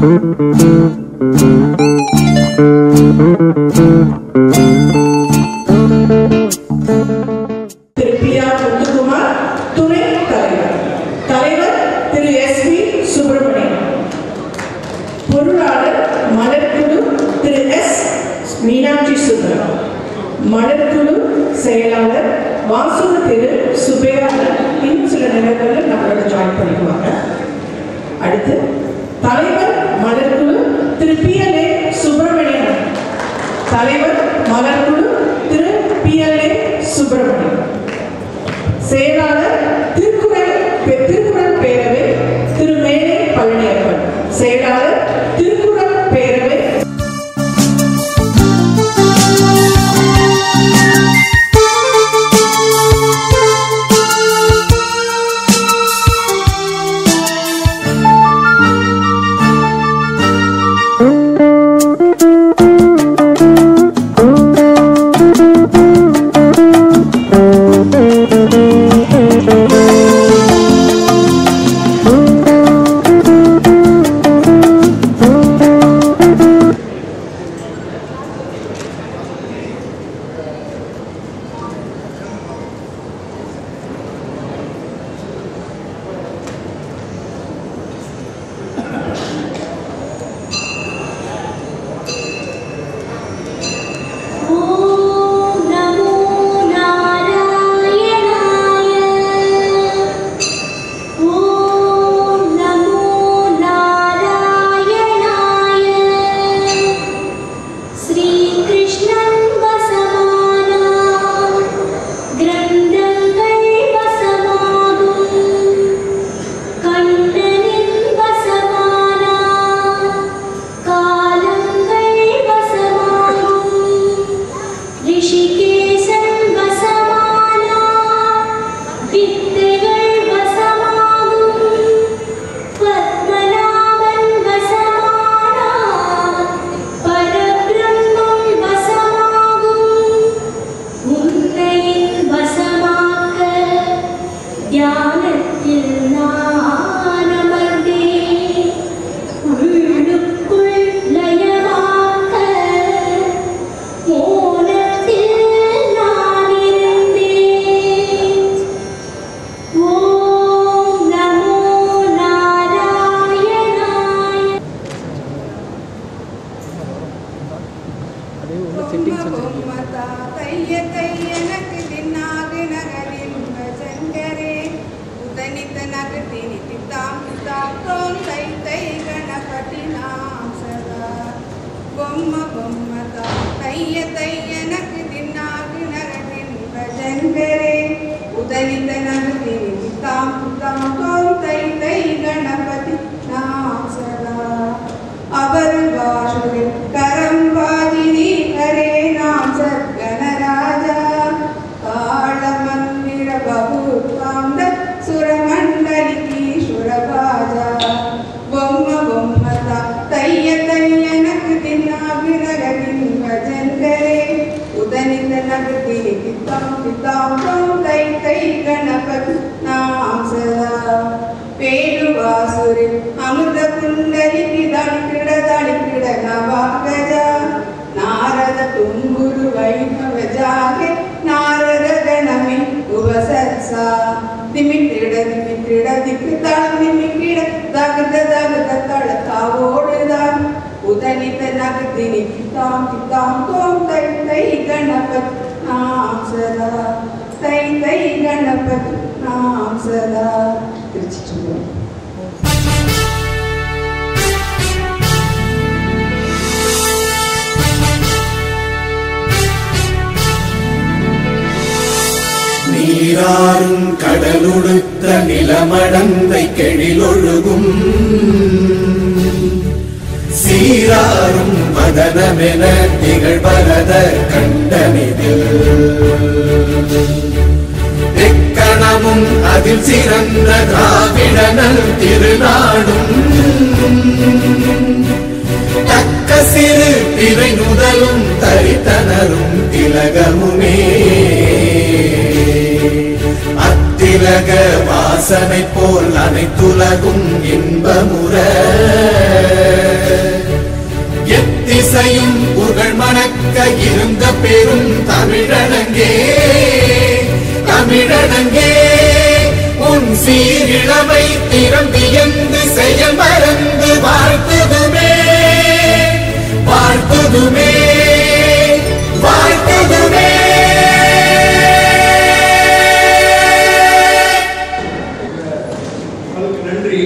திரு B R Muthukumar துணை தலைவர். தலைவர் திரு எஸ் பி சுப்பிரமணியன். பொருளாளர் மலர்குழு திரு எஸ் மீனாட்சி சுந்தரம். மலர்குழு செயலாளர் வாசூர் திரு சுபேராஜன். இன்னும் சில நேரங்களில் நம்மளோட ஜாயின் பண்ணிக்குவாங்க. அடுத்து தலைவர் மலர்குழு திரு பி எல் ஏ சுப்பிரமணியன். தலைவர் மலர்குழு திரு பி எல் ஏ சுப்பிரமணியன். செயலாளர் திருக்குறள் பேரவை திரு மேலே பழனியப்பன். செயலாளர் திருக்குறள் பேரவை. நீராறும் கடலுடுத்த நிலமடந்தை கெழிலொழுகும் சீராறும் மதனமென திகழ்வரத கண்டனிதில் எக்கணமும் அதில் சிறந்த திராவிடனல் திருநாடும் தக்க சிறு திரை நுதலும் தரித்தனரும் திலகமுமே அத்திலக வாசனை போல் அனைத்துலகும் இன்பமுற எத்திசையும் புகழ் மணக்க இருந்த பெரும் தமிழனங்கே தமிழனங்கே உன் சீரிழமை திறம்பியந்து செயல் மறந்து வாழ்த்துதுமே வாழ்த்துதுமே வாழ்த்துதுமே. அதுக்கு நன்றி.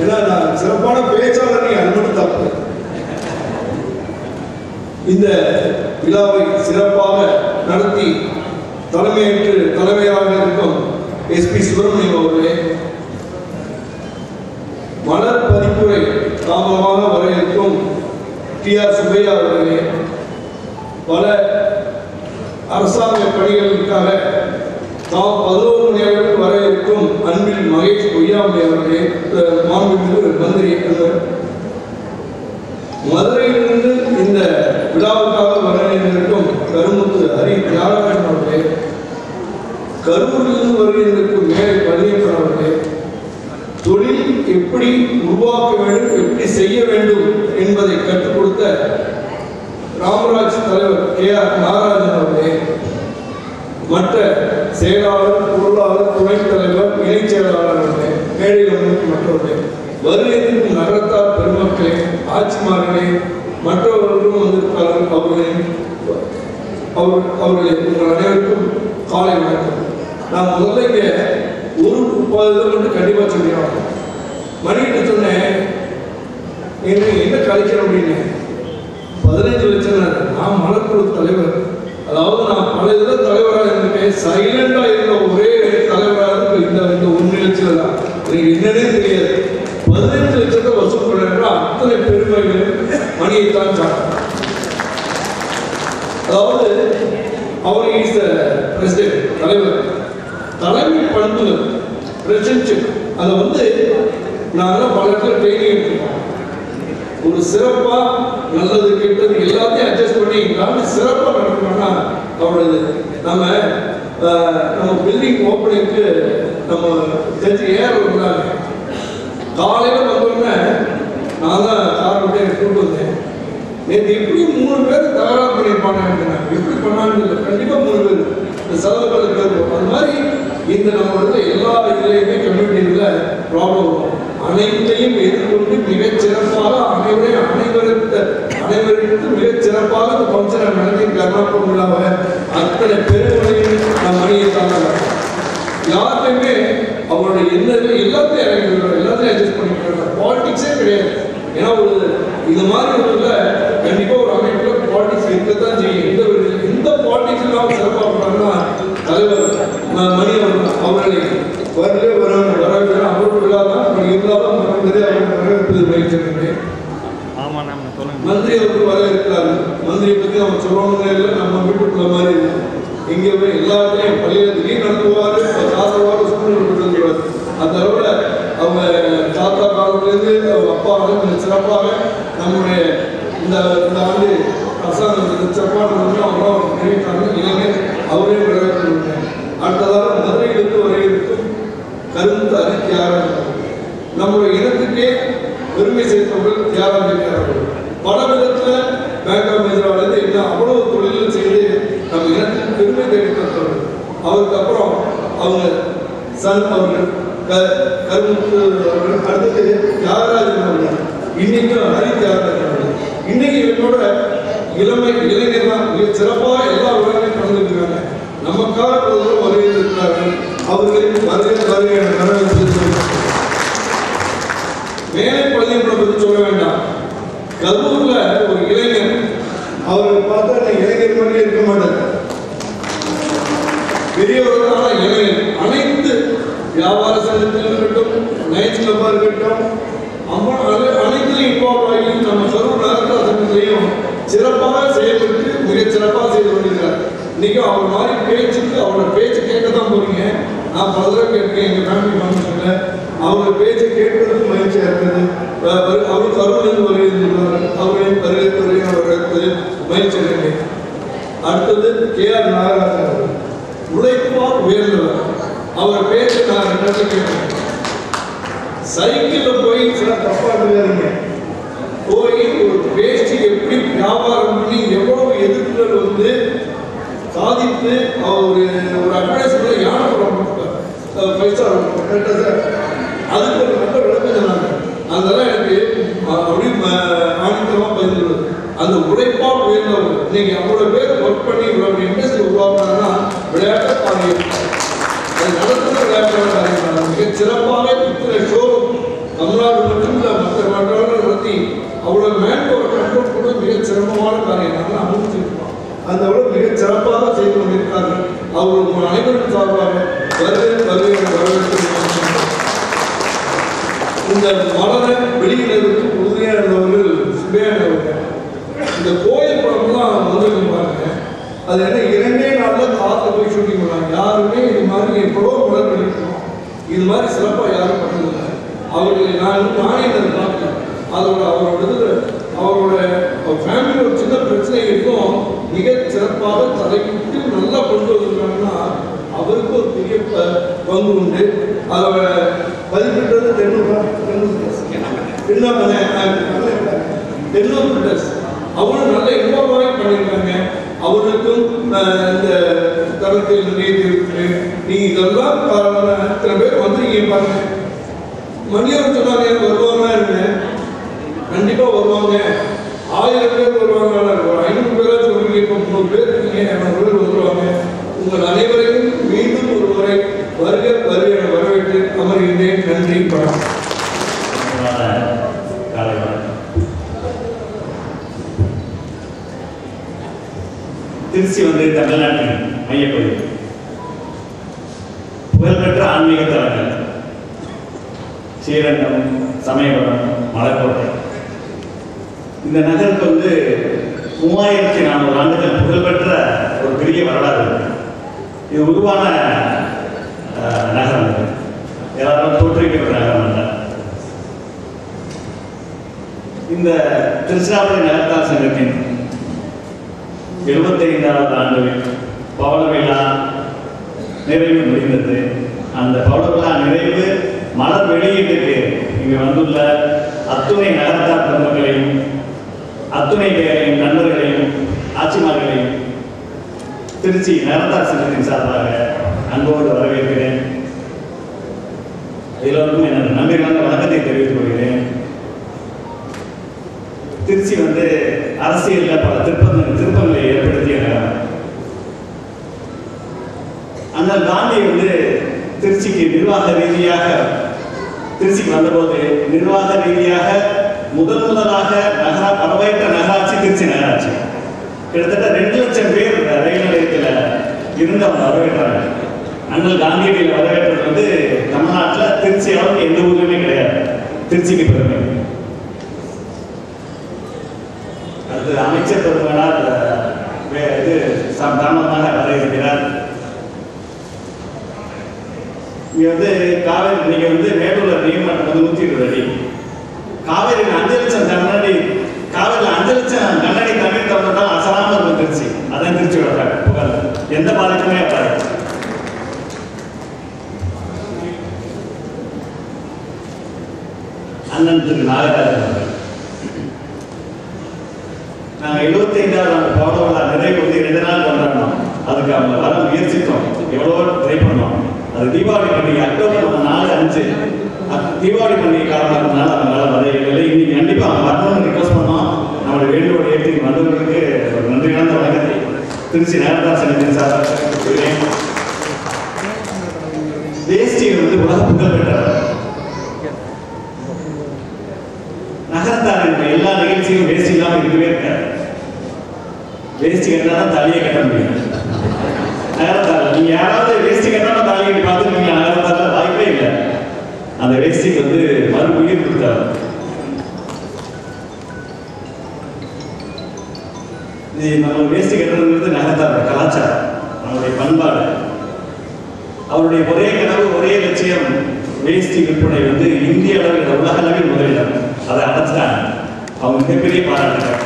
ஏன்னா நான் சிறப்பான பேச்சாளரை அனுமதித்தாங்க. இந்த விழாவை சிறப்பாக நடத்தி தலைமையேற்று தலைமையாக இருக்கும் எஸ்பி சுப்பிரமணியம் அவர்களே, மலர் பதிப்புரை தாமதமாக வர இருக்கும் டிஆர் சுப்பையா அவர்களே, பல அரசாங்க பணிகளுக்காக தாம் 11 மணி நேரம் வர இருக்கும் அன்பில் மகேஷ் பொய்யாமலை அவர்களே, மாண்புமிகு மந்திரி என்பவர், மதுரையிலிருந்து இந்த விழாவுக்காக வர இருக்கும் கருமுத்து ஹரி தியாகராஜன் அவர்களே, கரூரிலிருந்து வருகின்றிருக்கும் மேலை பழனியப்பன் அவர்களே, தொழில் எப்படி உருவாக்க வேண்டும், எப்படி செய்ய வேண்டும் என்பதை கற்றுக் கொடுத்த ராமராஜ் தலைவர் KR நாகராஜன் அவர்களே, மற்ற செயலாளர், பொருளாளர், துணைத் தலைவர், இணைச் செயலாளர் அவர்களே, மேடையில் மற்றவர்களே, வருகைக்கும் நகரத்தார் பெருமக்களே, ஆட்சிமார்களே, மற்றவர்களும் வந்திருப்பார்கள் அவர்களே, உங்கள் அனைவருக்கும் காலை வணக்கம். நான் முதல்ல இங்கே ஒரு 30 மட்டும் கண்டிப்பாக சொல்லிடுறோம். மணிக்கிட்ட சொன்னேன், என்ன கலைக்கிறேன் அப்படின்னு. 15 லட்சம். நான் மலக்குழு தலைவர், அதாவது நான் பல இதில் தலைவராக இருந்துட்டேன். சைலண்டாக இருந்த ஒரே தலைவராக இந்த 1 லட்சம் தான். எனக்கு என்னன்னே தெரியாது. 15 லட்சத்தை வசூல் பண்ணா அத்தனை பெருமைகள் மணியைத்தான் சாப்பிட்டார். அதாவது அவர் இஸ் பிரசிடென்ட், தலைவர், தலைமை பண்புகள், பிரசிடென்ட். அதை நாங்கள் பல இடத்துல ட்ரைனிங் எடுத்துருக்கோம். ஒரு சிறப்பாக நல்லது கெட்டது எல்லாத்தையும் அட்ஜஸ்ட் பண்ணி சிறப்பாக நடக்கணும்னா அவரோட நம்ம பில்டிங் ஓப்பனிங்க்கு நம்ம ஜட்ஜி ஏஆர் இருந்தாங்க. காலையில் வந்தோடனே நான் தான் கார் விட்டு கூப்பிட்டு வந்தேன். நேற்று எப்படியும் 3 பேர் தகராறு பண்ணியிருப்பாங்க. எப்படி பண்ணாங்கன்னு இல்லை, கண்டிப்பாக 3 பேர் இந்த செலவுகளுக்கு பேர். அது மாதிரி இந்த நம்மளோட எல்லா இதுலேயுமே கம்யூனிட்டியில் ப்ராப்ளம் வரும். அனைத்தையும் எதிர்கொண்டு மிகச்சிறப்பாக அனைவருக்கும் மிகச்சிறப்பாக இந்த ஃபங்க்ஷனை நடத்தி கர்நாடகம் விழாவை அத்தனை பெருமையும் நம் மணியை தாங்க. யாருக்குமே அவரோட என்னது எல்லாத்தையும் இறங்கிடுறாங்க, எல்லாத்தையும் அட்ஜஸ்ட் பண்ணிக்கிறாங்க. பாலிடிக்ஸே கிடையாது. ஏன்னா இது மாதிரி கண்டிப்பாக ஒரு அமைப்பில் பாலிடிக்ஸ் இருக்கத்தான் செய்யும். எந்த பாலிடிக்ஸ் நாம் சிறப்பாக பண்ணாங்கன்னா தலைவர் மணி அவர்களை வரவேற்று அவரோட விழா தான் இருந்தாலும் வரவேற்பது பயிற்சி. மந்திரி அவர்கள் வரவேற்கிறாரு. மந்திரியை பற்றி அவங்க சொல்லணுங்க இல்லை, நம்ம வீட்டுக்குள்ள மாதிரி இங்கே எல்லாத்துலேயும் பள்ளியில் திடீர்னு நடத்துவார், சாசவாறு சூழ்நிலை. அந்த அளவில் அவங்க தாத்தா காலத்திலேருந்து அவங்க அப்பா கொஞ்சம் சிறப்பாக நம்முடைய இந்த ஆண்டு அரசாங்கம் சிறப்பான அவங்களும் நினைத்தாங்க. இளைஞர் அவரே வரவேற்று. அடுத்ததாக மதுரையிலிருந்து வர இருக்கும் கருத்து ஹரி தியாகராஜன், நம்முடைய இனத்துக்கே பெருமை சேர்த்தவர்கள் தியாகராஜன். பல விதத்தில் பேங்க் ஆஃப் பரோடாவிலிருந்து என்ன அவ்வளவு தொழில் செய்து நம்ம இனத்துக்கு பெருமை தேடித்தவர்கள். அவருக்கு அப்புறம் அவங்க சன் அவர்கள் கருமுத்து அவர்கள், அடுத்தது தியாகராஜன் அவர்கள், இன்னைக்கும் ஹரி தியாகராஜன் அவர்கள். இன்னைக்கு இவங்களோட இளைஞர் தான் மிக சிறப்பாக எல்லா விழாவையும் கலந்துருக்காங்க. நமக்காக வரவேற்றிருக்கிறார்கள். அவர்களின் வரவேற்பு மேலே பள்ளியப்பட பற்றி சொல்ல வேண்டாம். கரூர்ல ஒரு இளைஞர், அவரை பார்த்தா இளைஞர் மாதிரி இருக்க மாட்டார். பெரியவர்களான இளைஞர் அனைத்து வியாபார சங்கத்தில் இருக்கட்டும், நைட் கிளப்பாக இருக்கட்டும், அனைத்திலையும் இன்வால்வ் ஆகி நம்ம கரூர் நகர சங்கத்திலையும் சிறப்பாக செயல்பட்டு மிக சிறப்பாக செய்து கொண்டிருக்கிறார். இன்னைக்கு அவர் மாதிரி பேச்சுக்கு அவரோட பேச்சு கேட்க தான் போறீங்க. நான் பல தடவை கேட்கிறேன் எங்கள் ஃபேமிலி ஃபங்க்ஷனில். அவரோட பேச்சை கேட்கறதுக்கு மகிழ்ச்சியாக இருக்கிறது. அவர் கரூர்லேருந்து வருகிறார். அவரையும் வரவேற்பது மகிழ்ச்சி இருக்கு. அடுத்தது KR நாகராஜன் அவர்கள், உழைப்பால் உயர்ந்தவர். அவர் பேச்சை நான் 2 கேட்கிறேன். சைக்கிளில் போய் சில தப்பா இருக்காருங்க. போய் ஒரு வேஷ்டி எப்படி வியாபாரம் பண்ணி எவ்வளவு எதிர்ப்புகள் வந்து சாதித்து ஒரு அட்வர்டைஸ்மெண்ட்ல யானை படம் பைசா அதுக்கு ஒரு நல்ல விளக்கம் சொன்னாங்க. அதெல்லாம் எனக்கு அப்படி ஆணித்தரமாக பதில் அந்த உழைப்பா உயர்ந்தவங்க இன்னைக்கு அவ்வளவு பேர் ஒர்க் பண்ணி இவ்வளவு இண்டஸ்ட்ரி உருவாக்குறாங்கன்னா விளையாட்டை பாருங்க அது நடத்துகிற விளையாட்டான காரியம் மிக சிறப்பாக இத்தனை ஷோரூம் தமிழ்நாடு மட்டும் இல்லை மற்ற நாடுகளும் நடத்தி அவ்வளவு மேன் பவர் கண்ட்ரோல் கூட மிக சிரமமான காரியம் நாங்கள் அனுபவிச்சிருக்கோம். அந்த அளவு மிக சிறப்பாக செய்து கொண்டிருக்கார்கள். அவர்கள் அனைவரும் சார்பாக வரவேற்று இந்த மலரை வெளியினருக்கு உறுதியாக இருந்தவர்கள் சுபையானவர்கள். இந்த கோயில் படம்லாம் வந்துருப்பாங்க. அது என்ன 2 நாளில் காற்று போய் ஷூட்டிங் பண்ணாங்க. யாருமே இது மாதிரி எவ்வளோ மலர் வெளியிட்டோம் இது மாதிரி சிறப்பாக யாரும் பண்ணதில்லை. அவர்கள் நானே அதை பார்த்தேன். அவரோட ஃபேமிலி ஒரு சின்ன பிரச்சனை இருக்கும் மிக சிறப்பாக தலைக்கிட்டு நல்லா கொண்டு வந்திருக்காங்கன்னா அவருக்கு ஒரு பெரிய பங்கு உண்டு. அதோட பதிப்பிட்டது அவங்களும் நல்ல இன்வால்வாக பண்ணியிருக்காங்க. அவருக்கும் இந்த தரத்தில் நினைத்து நீங்க இதெல்லாம் இத்தனை பேர் வந்துருக்கீங்க பாருங்க. மணியவர் சொன்னாங்க வருவாங்க இருந்தேன் கண்டிப்பா வருவாங்க. 1000 பேர் வருவாங்க, 500 பேராச்சும் வருவீங்க. இப்போ 300 பேர் இருக்கீங்க, 200 பேர் வருவாங்க. உங்கள் அனைவரையும் மீண்டும் ஒரு முறை வருகை வரவேற்று அமர்கின்றேன். நன்றி. படம் திருச்சி வந்து தமிழ்நாட்டின் மையப்பகுதி, புகழ்பெற்ற ஆன்மீக தலங்கள் ஸ்ரீரங்கம், சமயபுரம், மலைக்கோட்டை. இந்த நகருக்கு வந்து 3400 ஆண்டுகள் புகழ்பெற்ற ஒரு பெரிய வரலாறு இருக்கு. இது உருவான நகரம், எல்லாரும் தோற்றுவிக்கப்பட்ட நகரம் அல்ல. இந்த திருச்சிராப்பள்ளி நகர்த்தார் சங்கத்தின் 75வது ஆண்டு பவள விழா நிறைவு முடிந்தது. அந்த பவள விழா நிறைவு மலர் வெளியீட்டுக்கு இங்கு வந்துள்ள அத்துணை நகர்த்தார் பெருமக்களையும் அத்துணை பேரையும் நண்பர்களையும் ஆட்சிமார்களையும் திருச்சி நகர்த்தார் சங்கத்தின் சார்பாக அன்போடு வரவேற்கிறேன். எல்லோருக்கும் எனது நம்பிக்கையான வணக்கத்தை தெரிவித்துக் கொள்கிறேன். திருச்சி வந்து அரசியலில் பல திருப்பங்களை ஏற்படுத்திய நகரம். அண்ணல் காந்தி வந்து திருச்சிக்கு வந்தபோது நிர்வாக ரீதியாக முதலாக வரவேற்ற நகராட்சி திருச்சி நகராட்சி. கிட்டத்தட்ட 2 லட்சம் பேர் ரயில் நிலையத்தில் இருந்து அவங்க வரவேற்றாங்க. அண்ணல் காந்தியடியில் வரவேற்றது வந்து தமிழ்நாட்டில் திருச்சி அளவுக்கு எந்த ஊருமே கிடையாது. திருச்சிக்கு பெருமை. அடுத்து அமைச்சர் பெருமனார் இது தாமதமாக வர இருக்கிறார். இங்கே வந்து காவேரி இன்னைக்கு வந்து மேட்டூர்ல நீர்மட்டம் வந்து 120 அடி. காவேரியில் 5 லட்சம் கண்ணாடி, காவேரியில் 5 லட்சம் கண்ணாடி தண்ணீர் திறந்துட்டாலும் அசலாமல் இருக்கும் திருச்சி. அதான் திருச்சியோட புகழ். எந்த பாதிப்புமே இருக்காது. அண்ணன் திரு நாகராஜன் நாங்கள் 75வது ஆண்டு பவள விழா நிறைவு வந்து 2 நாள் கொண்டாடணும். அதுக்கு அவங்க வர முயற்சித்தோம், எவ்வளோ ட்ரை பண்ணோம். அது தீபாவளி பண்டிகை அக்டோபர் 4, 5 தீபாவளி பண்டிகை காரணத்தினால அவங்களால வர இயலவில்லை. இன்னைக்கு கண்டிப்பாக அவங்க வரணும்னு ரிக்வஸ்ட் பண்ணோம். நம்மளுடைய வேண்டுகோள் ஏற்றி வந்தவர்களுக்கு ஒரு நன்றி கலந்த வணக்கத்தை திருச்சி நகர்த்தார் சங்கத்தின் சார்பாக தெரிவித்துள்ளேன். வேஷ்டி வந்து உலக புகழ் பெற்றவர். நகரத்தாரின் எல்லா நிகழ்ச்சியும் வேஷ்டி இல்லாமல் இருக்கவே இருக்காது. வேஷ்டி கட்டினாதான் தாலியை கட்ட முடியும். நகரத்தாரில் நீங்க யாராவது வேஷ்டி கட்டாலும் தாலி கட்டி பார்த்துருக்கீங்களா? நகரத்தாரில் வாய்ப்பே இல்லை. அந்த வேஷ்டிக்கு வந்து மறு உயிர் கொடுத்தாரு. நம்ம வேஷ்டி கட்டுறது நகரத்தாரோட கலாச்சாரம், நம்மளுடைய பண்பாடு. அவருடைய ஒரே கனவு, ஒரே லட்சியம் வேஷ்டி விற்பனை வந்து இந்திய அளவில் உலக அளவில் முதலிடம். அதை அடைச்சிட்டாங்க. அவங்க மிகப்பெரிய பாராட்டுகள்.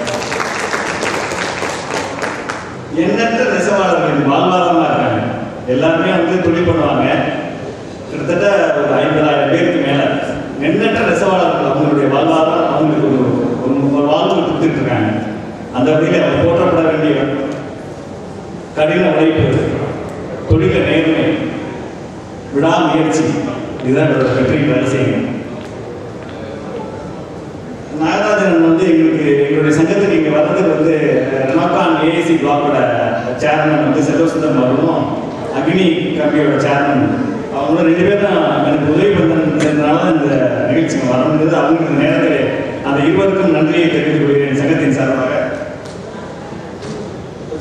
எண்ணற்ற நெசவாளர்களின் வாழ்வாதாரமா இருக்காங்க. எல்லாருமே வந்து தொழில் பண்ணுவாங்க. கிட்டத்தட்ட ஒரு 50,000 பேருக்கு மேல எண்ணற்ற நெசவாளர்கள் அவங்களுடைய வாழ்வாதாரம் அவங்களுக்கு ஒரு ஒரு வாழ்வு கொடுத்துட்டு இருக்காங்க. அந்த வகையில் அவர் போற்றப்பட வேண்டிய கடின உழைப்பு, தொழில நேர்மை, விடாமுயற்சி, இதுதான் வெற்றிக்கு வேலை செய்யணும். நாகராஜன் வந்து எங்களுடைய சங்கத்துக்கு இங்கே வர்றதுக்கு ரெனாகான் ஏஐசி பிளாக்கோட சேர்மன் வந்து செல்வசுந்தரம் அவர்களும் அக்னி கம்பியோட சேர்மன் அவங்களும் 2 பேரும் தான் எனக்கு உதவி பண்ணதுனால இந்த நிகழ்ச்சிக்கு வர முடியாது. அவங்க இந்த நேரத்தில் அந்த இருவருக்கும் நன்றியை தெரிவித்துக் கொள்கிறேன் சங்கத்தின் சார்பாக.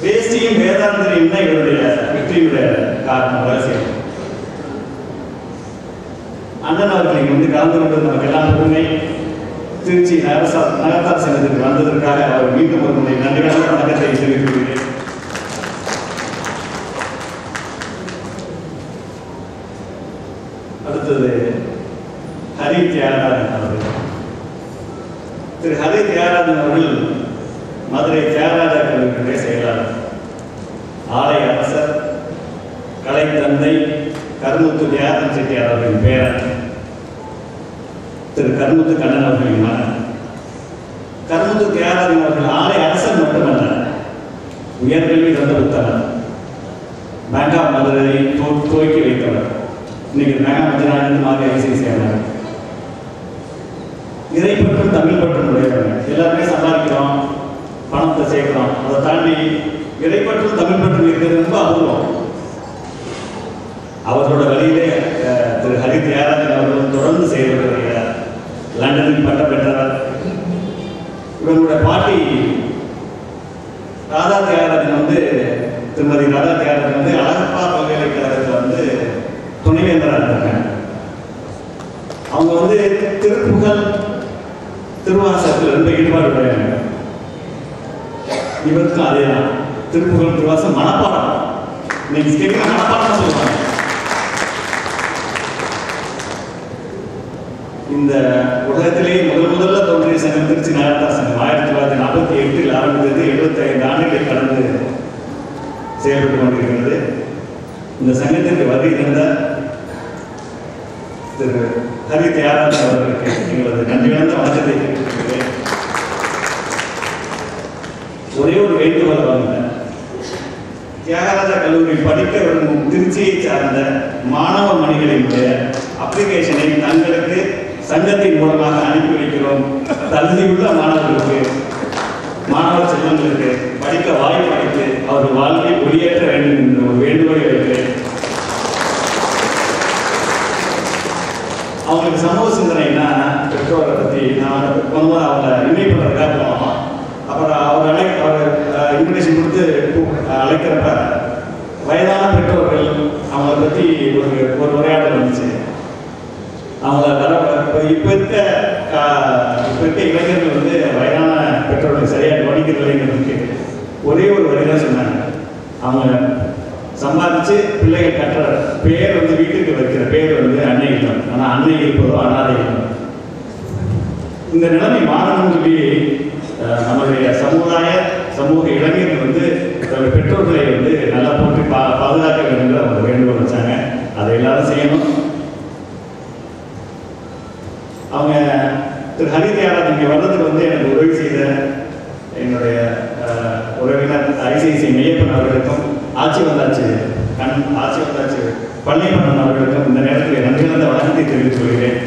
தேசியம் வேதாந்தரையும் தான் இவருடைய வெற்றியுடைய காரணம் வேலை செய்யணும். அண்ணன் அவர்கள் இங்கே கலந்து கொண்டது நமக்கு எல்லாம் பெருமை. திருச்சி நகர்த்தார் சங்கத்துக்கு வந்ததற்காக அவர் மீண்டும் ஒரு முறை நன்றியான வணக்கத்தை தெரிவித்துக் கொள்கிறேன். அடுத்தது ஹரி தியாகராஜன் அவர்கள். திரு ஹரி தியாகராஜன் அவர்கள் மதுரை தியாகராஜ கல்லூரியுடைய செயலாளர், ஆலய அரசர், கலை தந்தை கருமுத்து தியாகன் செட்டியார் அவர்களின் பேரன், திரு கருமுத்து கண்ணன் அவர்களின் மகன். கருமுத்து தியாகராஜன் அவர்கள் ஆலய அரசர் மட்டுமல்ல, உயர்கல்வி தந்த புத்தகர், பேங்க் ஆஃப் மதுரை துவக்கி வைத்தவர். இன்னைக்கு பேங்க் ஆஃப் மதுரை ஐசிஐசிஆர். இதை பற்றும் தமிழ் பற்றும் உடையவங்க. எல்லாருமே சம்பாதிக்கிறோம், பணத்தை சேர்க்கிறோம். அதை தாண்டி இதை பற்றும் தமிழ் பற்றும் இருக்கிறது ரொம்ப அபூர்வம். அவர்களோட வழியிலே திரு ஹரி தியாகராஜன் அவர்கள் தொடர்ந்து செயல்பட்டு வருகிறார். லண்டனில் பட்டம் பெற்றவர். இவர்களுடைய பாட்டி ராதா தியாகராஜன் திருமதி ராதா தியாகராஜன் அழகப்பா பல்கலைக்கழகத்தில் துணைவேந்தராக இருக்காங்க. அவங்க திருப்புகழ் திருவாசகத்தில் ரொம்ப ஈடுபாடு உடையாங்க. இவருக்கும் அதே தான். திருப்புகழ் திருவாசகம் மனப்பாடம். இன்னைக்கு கேட்க மனப்பாடம் சொல்லுவாங்க. இந்த உலகத்திலேயே முதல்ல தோன்றிய சங்கம் திருச்சி நகர்த்தார் சங்கம் 1948 ஆரம்பித்தது. 75 ஆண்டுகளை கடந்து செயல்பட்டு கொண்டிருக்கிறது. இந்த சங்கத்திற்கு வருகை தந்த திரு ஹரி தியாகராஜன் அவர்களுக்கு எங்களது நன்றியார்ந்த வணக்கத்தை தெரிவித்துள்ளேன். ஒரே ஒரு வேண்டுகோள் வாங்க, தியாகராஜா கல்லூரி படிக்க விரும்பும் திருச்சியை சார்ந்த மாணவ மணிகளினுடைய அப்ளிகேஷனை தங்களுக்கு சங்கத்தின் மூலமாக அனுப்பி வைக்கிறோம். தகுதியுள்ள மாணவர்களுக்கு, மாணவ செல்வங்களுக்கு படிக்க வாய்ப்பு அளித்து அவர்கள் வாழ்க்கை ஒளியேற்ற வேண்டும் என்ற ஒரு வேண்டுகோளை வைக்கிறேன். அவங்களுக்கு சமூக சிந்தனைனா பெற்றோரை பற்றி நான் அவங்க இன்வை பண்ணுறதுக்காக போனோம். அப்புறம் அவர் இன்விடேஷன் கொடுத்து அழைக்கிறப்ப வயதான பெற்றோர்கள் அவங்கள பற்றி ஒரு உரையாடல் வந்துச்சு. அவங்கள இப்போ இருக்க இளைஞர்கள் வயதான பெற்றோர்கள் சரியாக கவனிக்கிறதில்லைங்கிறதுக்கு ஒரே ஒரு வரி தான் சொன்னாங்க. அவங்க சம்பாதிச்சு பிள்ளைகள் கட்டுற பேர் வீட்டுக்கு வைக்கிற பேர் அன்னை இல்லம். ஆனால் அன்னை இருப்பதோ அனாதை இல்லம். இந்த நிலைமை மாறணும்னு சொல்லி நம்மளுடைய சமூக இளைஞர்கள் பெற்றோர்களை நல்லா போட்டு பாதுகாக்க வேண்டும் அவங்க வேண்டுகோள் வச்சாங்க. அதை எல்லாரும் செய்யணும். அவங்க திரு ஹரி தியாகராஜன் இங்கே வர்றதுக்கு எனக்கு உதவி செய்த என்னுடைய உறவினர் ஐசிஐசி மெய்யப்பன் அவர்களுக்கும் ஆட்சி வந்தாச்சு பழனிப்பண்ணன் அவர்களுக்கும் இந்த நேரத்தில் நன்றியார்ந்த வணக்கத்தை தெரிவித்துக் கொள்கிறேன்.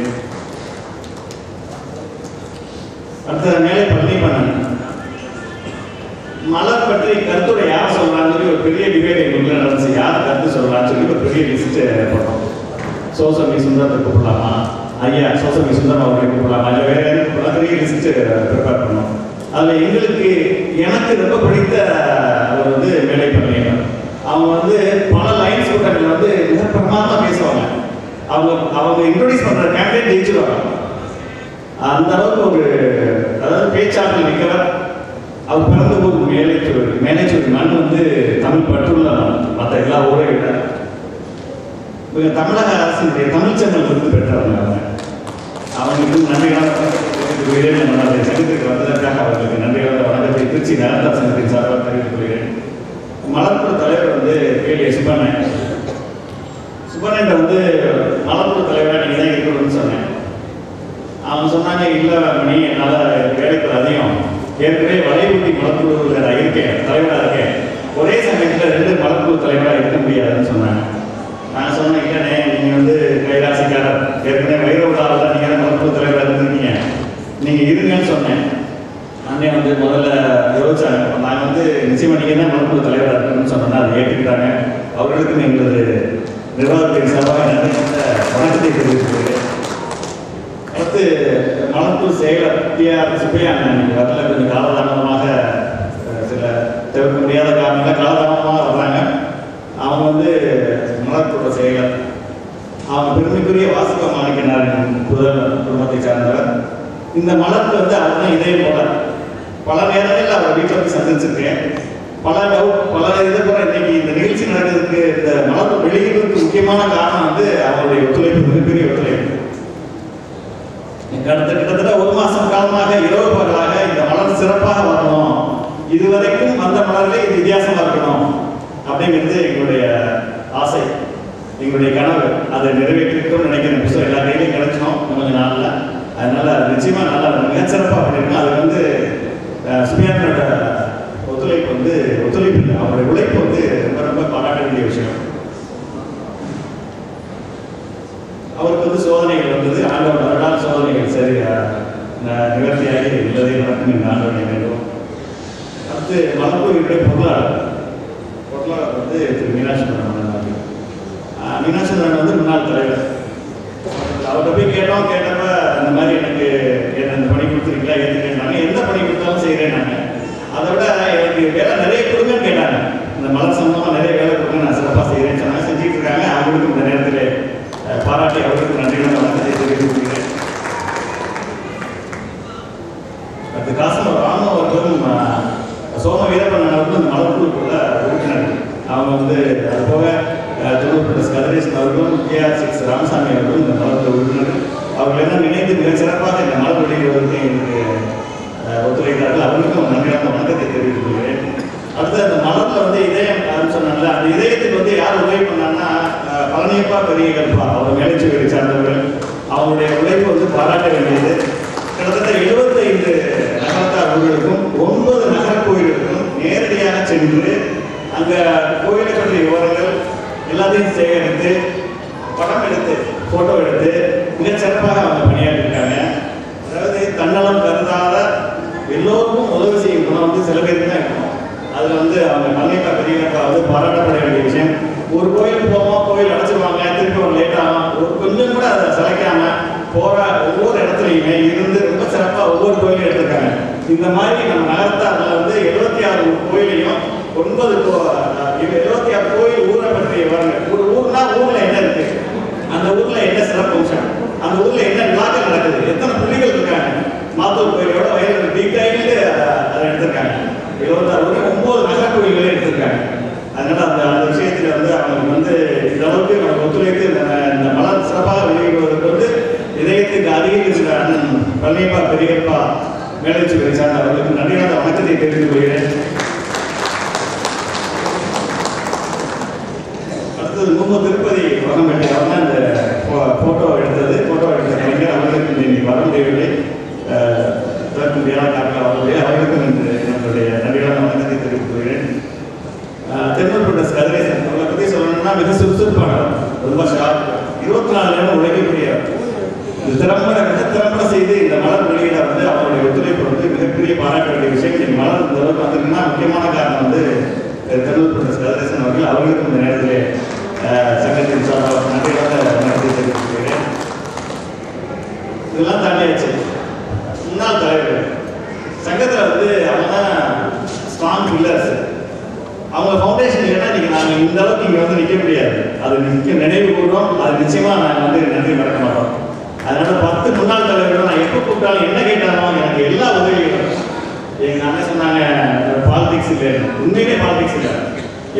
அடுத்த மேலே பழனிப்பண்ணன் மலர் பற்றி கருத்துரை யார் சொல்லலாம்னு சொல்லி ஒரு பெரிய டிபேட் எங்களுக்குள்ள நடந்துச்சு. யார் கருத்து சொல்லலாம்னு சொல்லி ஒரு பெரிய லிஸ்ட் போட்டோம். சோசமி சுந்தரத்தை கூப்பிடலாமா, ஐயா சோசமி சுந்தரம் அவர்களை கூப்பிடலாமா, இல்லை வேற யாரும் கூப்பிடலாம், பெரிய லிஸ்ட் ப்ரிப்பேர் பண்ணோம். அதில் எனக்கு ரொம்ப பிடித்த அவர் மேலை பண்ணியவர். அவங்க பல லைன்ஸ் கூட்டங்கள் மிக பிரமாதமாக பேசுவாங்க. அவங்க இன்ட்ரோடியூஸ் பண்ணுற கேண்டேட் ஜெயிச்சிருவாங்க. அந்த அளவுக்கு அதாவது பேச்சாற்றல் மிக்கவர். அவர் பிறந்த ஊர் மேலேச்சூர் மண் தமிழ் பற்றுள்ள மற்ற எல்லா ஊரை விட தமிழக அரசினுடைய தமிழ்ச்சங்கம் பெற்றவங்க. அவங்களுக்கு நன்றியான சங்கத்திற்கு வந்ததற்காக அவர்களுக்கு நன்றியான வணக்கத்தை திருச்சி நகர்த்தார் சங்கத்தின் சார்பாக தெரிவித்துக் கொள்கிறேன். மலர்புற தலைவர் கேள்வி சுப்பண்ணன் மலர்புற தலைவராக நீங்கள் தான் இருக்கணும்னு சொன்னேன். அவங்க அவங்க சொன்னாங்க, இல்லை மணி என்னால் வேலைக்கு அதிகம், ஏற்கனவே வலைகுட்டி மலக்குழுவில் நான் இருக்கேன், தலைவராக இருக்கேன், ஒரே சமயத்தில் 2 மலக்குழு தலைவராக இருக்க முடியாதுன்னு சொன்னாங்க. நான் சொன்னேன், இல்லைண்ணே நீங்கள் வந்து கைராசிக்காரர், ஏற்கனவே வைரவிழாவில் நீங்கள் மலக்குழு தலைவராக இருந்திருக்கீங்க, நீங்கள் இருங்கன்னு சொன்னேன். அண்ணே வந்து முதல்ல யோசிச்சாங்க, நாங்கள் வந்து நிச்சயமாக நீங்கள் தான் மலக்குழு தலைவராக இருக்கணும்னு சொன்னோன்னா அதை ஏற்றுக்கிட்டாங்க. அவர்களுக்கும் எங்களது நிர்வாகத்தின் சார்பாக வணக்கத்தை தெரிவித்துக்கிறேன். அடுத்து மலக்குழு செயலர் டிஆர் சுப்பையா நீங்கள் வரல, கொஞ்சம் காலதாமதமாக சில தவிர்க்க முடியாத காரணங்கள் காலதாமதமாக வர்றாங்க. அவங்க வந்து மலக்குழு செயலர், அவங்க பெருமைக்குரிய வாசக மாணிக்கனாரின் குடும்பத்தை சார்ந்தவர். இந்த மலருக்கு வந்து அவர் தான் இதே போல பல நேரங்களில் அவர் வீட்டில் போய் சந்திச்சிருக்கேன். பல இது போல இன்னைக்கு இந்த நிகழ்ச்சி நடக்கிறதுக்கு இந்த மலர் வெளியிடுறதுக்கு முக்கியமான காரணம் வந்து அவருடைய ஒத்துழைப்பு, மிகப்பெரிய ஒத்துழைப்பு. கிட்டத்தட்ட 1 மாசம் காலமாக இரவு பகலாக இந்த மலர் சிறப்பாக வரணும், இதுவரைக்கும் அந்த மலர்களே இது வித்தியாசமா இருக்கணும் அப்படிங்கிறது எங்களுடைய ஆசை, எங்களுடைய கனவு. அதை நிறைவேற்றிருக்கோம்னு நினைக்கிறேன். புதுசாக எல்லா கையிலையும் கிடைச்சோம் கொஞ்ச நாளில். அதனால நிச்சயமா நல்லா மிகச்சிறப்பாக பண்ணியிருக்கோம். அது வந்து சுபியானோட ஒத்துழைப்பு இல்லை, அவருடைய உழைப்பு வந்து ரொம்ப ரொம்ப பாராட்ட வேண்டிய விஷயம். அவருக்கு வந்து சோதனைகள் வந்தது, ஆண்டவன் மறுநாள் சோதனைகள் சரி நிவர்த்தியாகி உள்ளதை நடக்கும் ஆண்டவனை வேண்டும். அடுத்து மலப்பூருடைய பொருளாளர் வந்து திரு மீனாட்சிபுரம் வந்து முன்னாள் தலைவர். அவர்கிட்ட போய் கேட்டப்ப இந்த மாதிரி எனக்கு இந்த பணி கொடுத்துருக்கீங்களா, ஏற்றுக்கேன்னாங்க. எந்த பணி கொடுத்தாலும் செய்கிறேன் நாங்கள். அதை விட எனக்கு வேலை நிறைய கொடுங்கன்னு கேட்டாங்க. இந்த மலர் சம்பந்தமாக நிறைய வேலை கொடுங்க, நான் சிறப்பாக செய்கிறேன்னு சொன்னாங்க. செஞ்சுட்டு இருக்காங்க. அவங்களுக்கும் இந்த நேரத்தில் பாராட்டி அவர்களுக்கு நன்றியான வணக்கத்தை தெரிவித்துக்கிறேன். அடுத்து காசம் ராம அவர்களும் சோம வீரப்பன் அவர்களும் இந்த மலர்குழுக்குள்ள உறுப்பினர். அவங்க வந்து அது போக திருவள்ளூர் கதிரேசன் அவர்களும் KR6 ராமசாமி அவர்களும் இந்த மலர்குழு உறுப்பினர். அவர்கள் எல்லாம் இணைந்து மிக சிறப்பாக இந்த மலர் வெளியிடுவதற்கு எங்களுக்கு ஒத்துழைக்கிறார்கள். அவர்களுக்கும் நன்றியான வணக்கத்தை தெரிவித்துக் கொள்கிறேன். அடுத்து அந்த மலர்ல வந்து இதயம் சொன்னாங்கல்ல, அந்த இதயத்துக்கு வந்து யார் உதவி பண்ணாங்கன்னா பழனியப்பா பெரியப்பா அவர் மேலைச்சுவரை சார்ந்தவர்கள். அவங்களுடைய உழைப்பு வந்து பாராட்ட வேண்டியது. கிட்டத்தட்ட 75 நகரத்தார் ஊர்களுக்கும் 9 நகர கோயில்களுக்கும் நேரடியாக சென்று அங்க கோயிலை பற்றிய விவரங்கள் எல்லாத்தையும் சேகரித்து படம் எடுத்து போட்டோ எடுத்து மிக சிறப்பாக அவங்க பணியாற்றிருக்காங்க. அதாவது தன்னலம் கருதாத எல்லோருக்கும் உதவி செய்யும் குணம் வந்து சில பேருக்கு தான் இருக்கணும். அதில் வந்து அவங்க பழனியப்பா பெரியப்பா வந்து பாராட்டப்பட வேண்டிய விஷயம். ஒரு கோயிலுக்கு போவோம், கோயில் அடைச்சிருவாங்க, திருப்பி ஒரு லேட் ஆகும், ஒரு கொஞ்சம் கூட அதை சளைக்காம போகிற ஒவ்வொரு இடத்துலையுமே இருந்து ரொம்ப சிறப்பாக ஒவ்வொரு கோயிலையும் எடுத்திருக்காங்க. இந்த மாதிரி நம்ம நகரத்தாரில் வந்து 76 கோயிலையும் 76 கோயில் ஊரை பற்றிய விவரங்கள். ஒரு ஊர்னா ஊர்ல என்ன இருக்கு, அந்த ஊர்ல என்ன சிறப்பு அம்சம், அந்த ஊர்ல என்ன விழாக்கள் நடக்குது, எத்தனை புள்ளிகள் இருக்காங்க, மாத்தூர் கோயிலோட வயது டீடைல்டு அதை எடுத்திருக்காங்க. 76 ஊர் 9 நகர கோயில்களே எடுத்திருக்காங்க. அதனால அந்த விஷயத்துல வந்து அவங்க வந்து இந்த அளவுக்கு நம்ம ஒத்துழைத்து இந்த மலர் சிறப்பாக வெளியிடுவதற்கு வந்து இதயத்துக்கு அருகில் இருக்கிற அண்ணன் பழனியப்பா பெரியப்பா மேலைச்சுவரை சார்ந்த அவர்களுக்கு நன்றியான வணக்கத்தை தெரிவித்துக் கொள்கிறேன். அடுத்தது முகமது திருப்பதி வனம்பட்டி அவர் தான் இந்த போட்டோ எடுத்தது. போட்டோ எடுத்த கலைஞர் அவர்களுக்கு இன்னைக்கு வர முடியவில்லை, தவிர்க்க முடியாத காரணம் அவர்களுடைய நம்மளுடைய நன்றியான வணக்கத்தை தெரிவித்துக் கொள்கிறேன். திருவள்ளூர் கதிரேசன் அவரை பற்றி சொல்லணும்னா மிக சுறுசுறுப்பானவர், ரொம்ப ஷார்ப், 24 நேரம் உழைக்கக்கூடிய திறம்பட செய்து இந்த மலர் வெளியிட வந்து அவருடைய ஒத்துழைப்பு வந்து மிகப்பெரிய பாராட்ட வேண்டிய விஷயம். இந்த மலர் இந்த அளவுக்கு வந்திருக்குன்னா முக்கியமான காரணம் வந்து திருவள்ளூர் கதிரேசன் அவர்கள். அவர்களுக்கும் இந்த நேரத்திலே சங்கத்தின் சார்பாக நன்றியாக வணக்கத்தை தெரிவித்துக்கிறேன். இதெல்லாம் தாண்டியாச்சு. முன்னாள் தலைவர்கள் சங்கத்தில் வந்து அவங்க தான் ஸ்ட்ராங் பில்லர்ஸ். அவங்க ஃபவுண்டேஷன் இல்லைன்னா இன்னைக்கு நாங்கள் இந்த அளவுக்கு இங்கே வந்து நிற்க முடியாது. அது நினைவு கூறுறோம், அது நிச்சயமாக நாங்கள் வந்து நன்றி மறக்க மாட்டோம். அதனால 10 முன்னாள் தலைவர்கள் நான் எப்போ கூப்பிட்டாலும் என்ன கேட்டாலும் எனக்கு எல்லா உதவிகளும். எங்கள் அண்ணன் சொன்னாங்க பாலிடிக்ஸ் இல்லை, உண்மையிலே பாலிடிக்ஸ் இல்லை.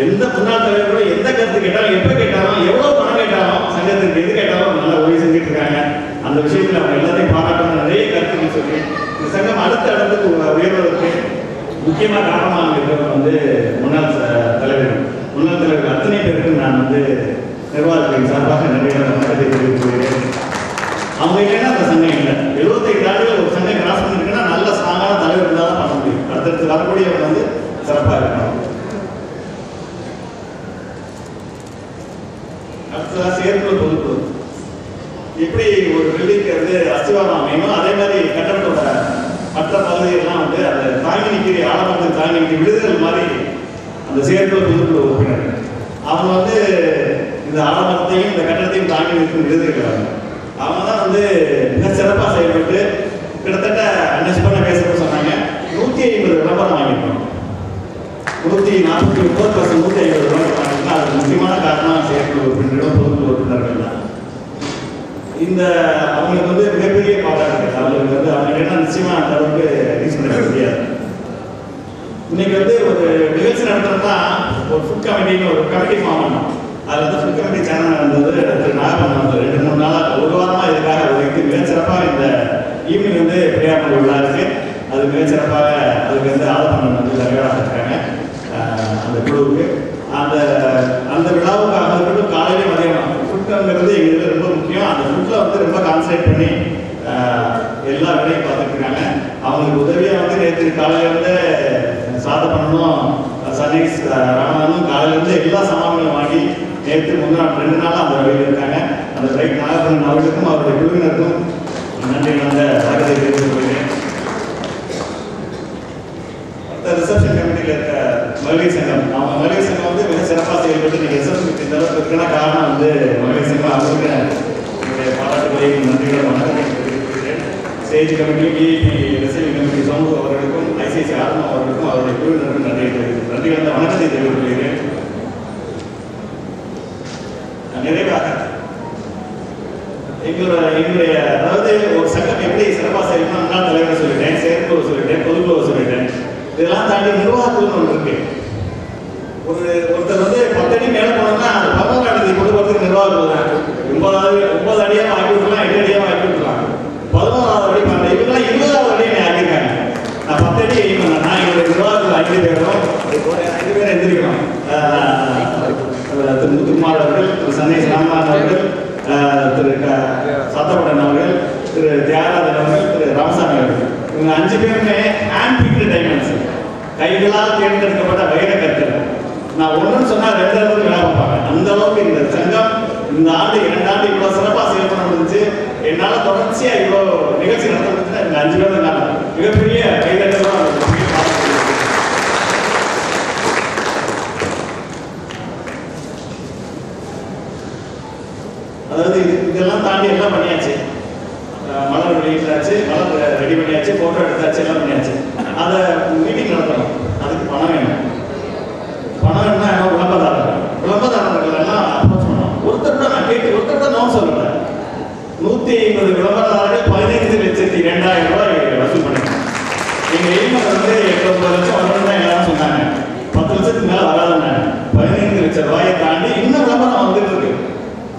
எந்த முன்னாள் தலைவர்களும் எந்த கருத்து கேட்டாலும் எப்போ கேட்டாலும் எவ்வளோ பணம் கேட்டாலும் சங்கத்திற்கு எது கேட்டாலும் நல்லா உதவி செஞ்சுட்டு இருக்காங்க. அந்த விஷயத்தில் அவங்க எல்லாத்தையும் பாராட்டணும். நிறைய கருத்துக்கள் சொல்லி இந்த சங்கம் அடுத்த இடத்துக்கு உயர்வதற்கு முக்கியமாக காரணமாக இருக்கிறவங்க வந்து முன்னாள் தலைவர்கள் அத்தனை பேருக்கு நான் வந்து நிர்வாகத்தின் சார்பாக நிறைய வணக்கத்தை தெரிவித்துக் கொள்கிறேன். அவங்க இல்லைன்னா அந்த சங்கம் இல்லை. 75 எப்படி ஒரு பில்டிங்க்கு வந்து அஸ்திவாரம் அமையணும், அதே மாதிரி கட்டடத்தோட மற்ற பகுதியெல்லாம் வந்து அந்த தாங்கி நிற்கிற ஆழமரத்துக்கு தாங்கி நிற்கிற விடுதல் மாதிரி அந்த செயற்குழு பொதுக்குழு உறுப்பினர் அவங்க வந்து இந்த ஆழமரத்தையும் இந்த கட்டடத்தையும் தாங்கி நிற்கும் விடுதலைகள் அவங்க தான் வந்து மிக சிறப்பாக செயல்பட்டு கிட்டத்தட்ட அன்னஸ் பண்ண பேசுறது சொன்னாங்க. 150 விளம்பரம் வாங்கியிருக்கோம். 149% 150 விளம்பரம் வாங்கியிருக்கோம். அது முக்கியமான காரணம் செயற்குழு உறுப்பினர்களும் பொதுக்குழு உறுப்பினர்கள் தான். இந்த அவங்களுக்கு வந்து மிகப்பெரிய பாராட்டு. அவங்களுக்கு வந்து அவங்க என்ன நிச்சயமா அந்த அளவுக்கு ரீச் பண்ண முடியாது. இன்னைக்கு வந்து ஒரு நிகழ்ச்சி நடத்துறதுனா ஒரு ஃபுட் கமிட்டின்னு ஒரு கமிட்டி ஃபார்ம் பண்ணோம். அதில் வந்து ஃபுட் கமிட்டி சேனல் இருந்தது திரு நாகப்பன் வந்து 2-3 நாளாக ஒரு வாரமாக இதுக்காக ஒதுக்கி மிகச்சிறப்பாக இந்த ஈவினிங் வந்து பிரியாமணி விழா இருக்கு. அது மிகச்சிறப்பாக அதுக்கு வந்து ஆதரவு வந்து தலைவராக இருக்காங்க அந்த குழுவுக்கு. அந்த விழாவுக்காக இருக்கட்டும் காலையிலே மதியம் ஃபுட்டுங்கிறது எங்களுக்கு ரொம்ப முக்கியம். அந்த ஃபுட்டில் வந்து ரொம்ப கான்சன்ட்ரேட் பண்ணி எல்லா வேலையும் பார்த்துட்டு இருக்காங்க. அவங்களுக்கு உதவியாக வந்து நேற்று காலையிலேருந்து சாதம் பண்ணணும், சன்னைஸ் ராமனும் காலையிலேருந்து எல்லா சாமான்களும் வாங்கி நேற்று முன்னாள் 2 நாளாக அந்த வழியில் இருக்காங்க. அந்த பைக் நாகப்பன் அவர்களுக்கும் அவருடைய குழுவினருக்கும் நன்றி வந்த வணக்கத்தை தெரிவித்துக் கொள்கிறேன். ரிசப்ஷன் கமிட்டியில் இருக்க மகளிர் சங்கம், அவங்க மகளிர் சங்கம் வந்து மிக சிறப்பாக செயல்பட்டு நீங்கள் ரிசப்ஷன் இந்த அளவுக்கு இருக்குன்னா காரணம் வந்து மகளிர் சங்கம். அவருக்கு என்னுடைய பாராட்டுகளையும் நன்றிகளை வணக்கத்தை தெரிவித்துக் கொள்கிறேன். ஸ்டேஜ் கமிட்டி, டிஇபி ரிசைவிங் கமிட்டி சமூக அவர்களுக்கும் ஐசிஐசி ஆர்மம் அவர்களுக்கும் அவருடைய குழுவினருக்கும் நன்றி வந்த வணக்கத்தை தெரிவித்துக் கொள்கிறேன். நிறைவாக எங்களுடைய அதாவது ஒரு சங்கம் எப்படி சிறப்பாக செயல்படும் நான் தலைவரை சொல்லிட்டேன், செயற்குழு சொல்லிட்டேன், பொதுக்குழு சொல்லிட்டேன். இதெல்லாம் தாண்டி நிர்வாகத்துக்கு ஒன்று இருக்கு. ஒருத்தர் வந்து 10 அடி மேலே போனோம்னா அந்த 11ஆம் தேதி கொண்டு போகிறதுக்கு நிர்வாகம் தான் 9 அடியாக ஆக்கி விட்டுலாம், 8 அடியாக ஆக்கி விட்டுலாம். 11ஆவது அடி பண்ண இவங்கெல்லாம் 20ஆவது அடி என்னை ஆக்கியிருக்காங்க. நான் 10 அடி எய்யும் நான் என்னுடைய நிர்வாகத்தில் 5 பேரும் 5 பேரை எந்திரிக்கணும். திரு முத்துக்குமார் அவர்கள், திரு சந்தேஷ் ராமநாதன் அவர்கள், திரு சத்தப்படன் அவர்கள், திரு தியாகராஜன் அவர்கள், திரு ராமசாமி அவர்கள், இவங்க 5 பேருமே ஹேண்ட் பிக்டு டைமண்ட்ஸ், கைகளால் தேர்ந்தெடுக்கப்பட்ட வைர கற்கள். நான் ஒன்றுன்னு சொன்னால் 2 இடத்துல விழா பார்ப்பாங்க. அந்த அளவுக்கு இந்த சங்கம் இந்த ஆண்டு 2 ஆண்டு இவ்வளோ சிறப்பாக செயல்பட முடிஞ்சு என்னால் தொடர்ச்சியாக இவ்வளோ நிகழ்ச்சி நடத்த முடிஞ்சுன்னா இந்த 5 பேர் நான் மிகப்பெரிய கைதட்டலாம். அதாவது இதெல்லாம் தாண்டி எல்லாம் பண்ணியாச்சு. மலர் வெளியிட்டாச்சு, மலர் ரெடி பண்ணியாச்சு, போட்டோ எடுத்தாச்சு, எல்லாம் பண்ணியாச்சு. அதை மீட்டிங் நடத்தணும். அதுக்கு பணம் வேணும். பணம் வேணும்னா விளம்பரதாரர்கள் எல்லாம் அப்ரோச் பண்ணணும். ஒருத்தர் நான் கேட்டு ஒருத்தர் நான் சொல்லலை. 150 விளம்பரதாரர்கள் 15,02,000 ரூபாய் வசூல் பண்ணிருக்காங்க. எங்க எய்மர் வந்து 8-9 லட்சம் வரணும் தான் எல்லாரும் சொன்னாங்க. 10 லட்சத்துக்கு மேல வராதுன்னாங்க. 15 லட்சம் ரூபாயை தாண்டி இன்னும் விளம்பரம் வந்துட்டு இருக்கு.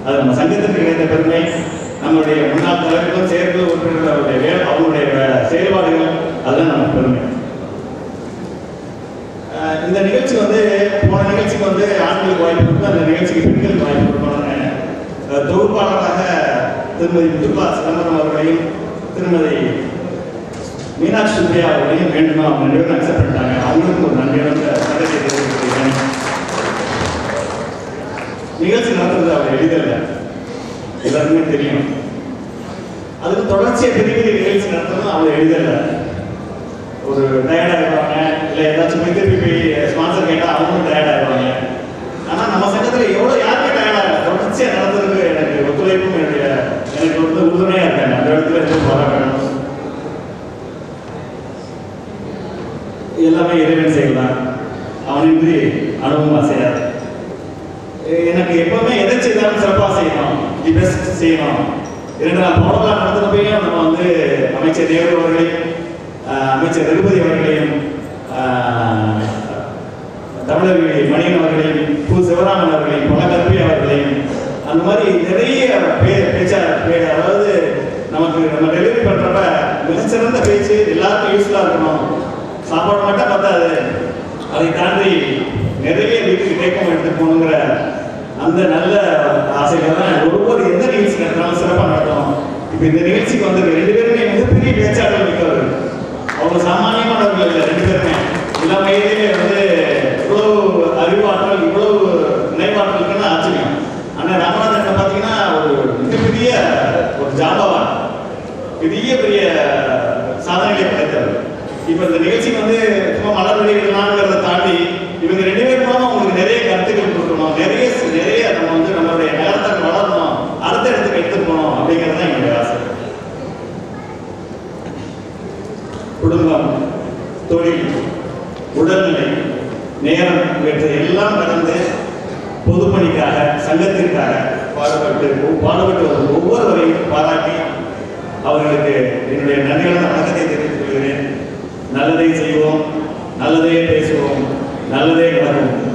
அது நம்ம சங்கத்திற்கு கிடைத்த பெருமை. நம்மளுடைய முன்னாள் தலைவர்களும் செயற்குழு உறுப்பினர்களுடைய அவங்களுடைய செயல்பாடுகள் அதெல்லாம் நமக்கு பெருமை. இந்த நிகழ்ச்சி வந்து போன நிகழ்ச்சிக்கு வந்து ஆண்களுக்கு வாய்ப்பு கொடுத்து அந்த நிகழ்ச்சிக்கு பெண்களுக்கு வாய்ப்பு கொடுக்கணும்னு தொகுப்பாளராக திருமதி முத்துப்பா சிதம்பரம் அவர்களையும் திருமதி மீனாட்சி சுப்ரியா அவர்களையும் வேண்டுமா அவங்க 2 பேரும் அக்செப்ட் பண்ணிட்டாங்க. அவங்களுக்கும் ஒரு நன்றியான சந்தேகத்தை தெரிவித்துக்கிறேன். நிகழ்ச்சி நடத்துறது அவர் எளிதல்ல, எல்லாருக்குமே தெரியும். அதுக்கு தொடர்ச்சியாக பெரிய பெரிய நிகழ்ச்சி நடத்தணும் அவங்க எளிதல்ல. ஒரு டயர்டாக இருப்பாங்க, இல்லை ஏதாச்சும் திருப்பி போய் ஸ்பான்சர் கேட்டால் அவங்களும் டயர்டாகிடுவாங்க. ஆனால் நம்ம சங்கத்தில் எவ்வளோ யாருமே டயர்டாக தொடர்ச்சியாக நடத்துறதுக்கு எனக்கு ஒத்துழைப்பும் எனக்கு வந்து உறுதுணையாக இருக்காங்க. அந்த இடத்துல எதுவும் வர வேணும். எல்லாமே இறைவன் செய்யலாம். அவனின்றி அனுபவம் ஆசையாது. எனக்கு எப்பவுமே எதை செய்தாலும் சிறப்பாக செய்யணும், தி பெஸ்ட் செய்யணும். 2 நாள் போனலாம் நடத்துறப்பையும் நம்ம வந்து அமைச்சர் தேவர் அவர்களையும் அமைச்சர் ரகுபதி அவர்களையும் தமிழக மணியன் அவர்களையும் பூ சிவராமன் அவர்களையும் பொலகற்பி அவர்களையும் அந்த மாதிரி நிறைய அதாவது நம்ம டெலிவரி பண்றப்ப மிகச்சிறந்த பேச்சு எல்லாருக்கும் யூஸ்ஃபுல்லா இருக்கணும். சாப்பாடு மட்டும் பத்தாது, அதை தாண்டி நிறைய வீட்டுக்கு டேக்கம் எடுத்துட்டு போகணுங்கிற அந்த நல்ல ஆசைகள் தான் ஒவ்வொரு எந்த நிகழ்ச்சி நடத்தினாலும் சிறப்பாக நடத்தணும். இப்போ இந்த நிகழ்ச்சிக்கு வந்து 2 பேருமே மிகப்பெரிய பேச்சாளர்கள் மிக்கவர்கள். அவங்க சாமானியமானவர்கள் இல்லை. 2 பேருமே எல்லா வயதிலே வந்து இவ்வளவு அறிவாற்றல், இவ்வளவு நினைவாற்றலுக்குன்னு ஆச்சரியம். ஆனால் ராமநாதன் பார்த்தீங்கன்னா ஒரு மிக மிகப்பெரிய ஒரு ஜாம்பவான், பெரிய பெரிய சாதனைகளை படைத்தவர். இப்போ இந்த நிகழ்ச்சி வந்து சும்மா மலர் வெளியிடலாம்ங்கிறத தாண்டி இவங்க 2 பேர் மூலமா உங்களுக்கு நிறைய கருத்துக்கள் கொடுக்கணும், நிறைய நம்ம வந்து நம்மளுடைய நகரத்தை வளரணும், அடுத்த இடத்துக்கு எடுத்துட்டு போகணும் அப்படிங்கிறது தான் என்னுடைய ஆசை. குடும்பம், தொழில், உடல்நிலை, நேரம் இவற்றை எல்லாம் கடந்து பொதுப்பணிக்காக சங்கத்திற்காக பாடுபட்டு வரும் ஒவ்வொருவரையும் பாராட்டி அவர்களுக்கு என்னுடைய நன்றியான வணக்கத்தை தெரிவித்துக் கொள்கிறேன். நல்லதை செய்வோம், நல்லதே பேசுவோம், நல்லதே நடக்கும்.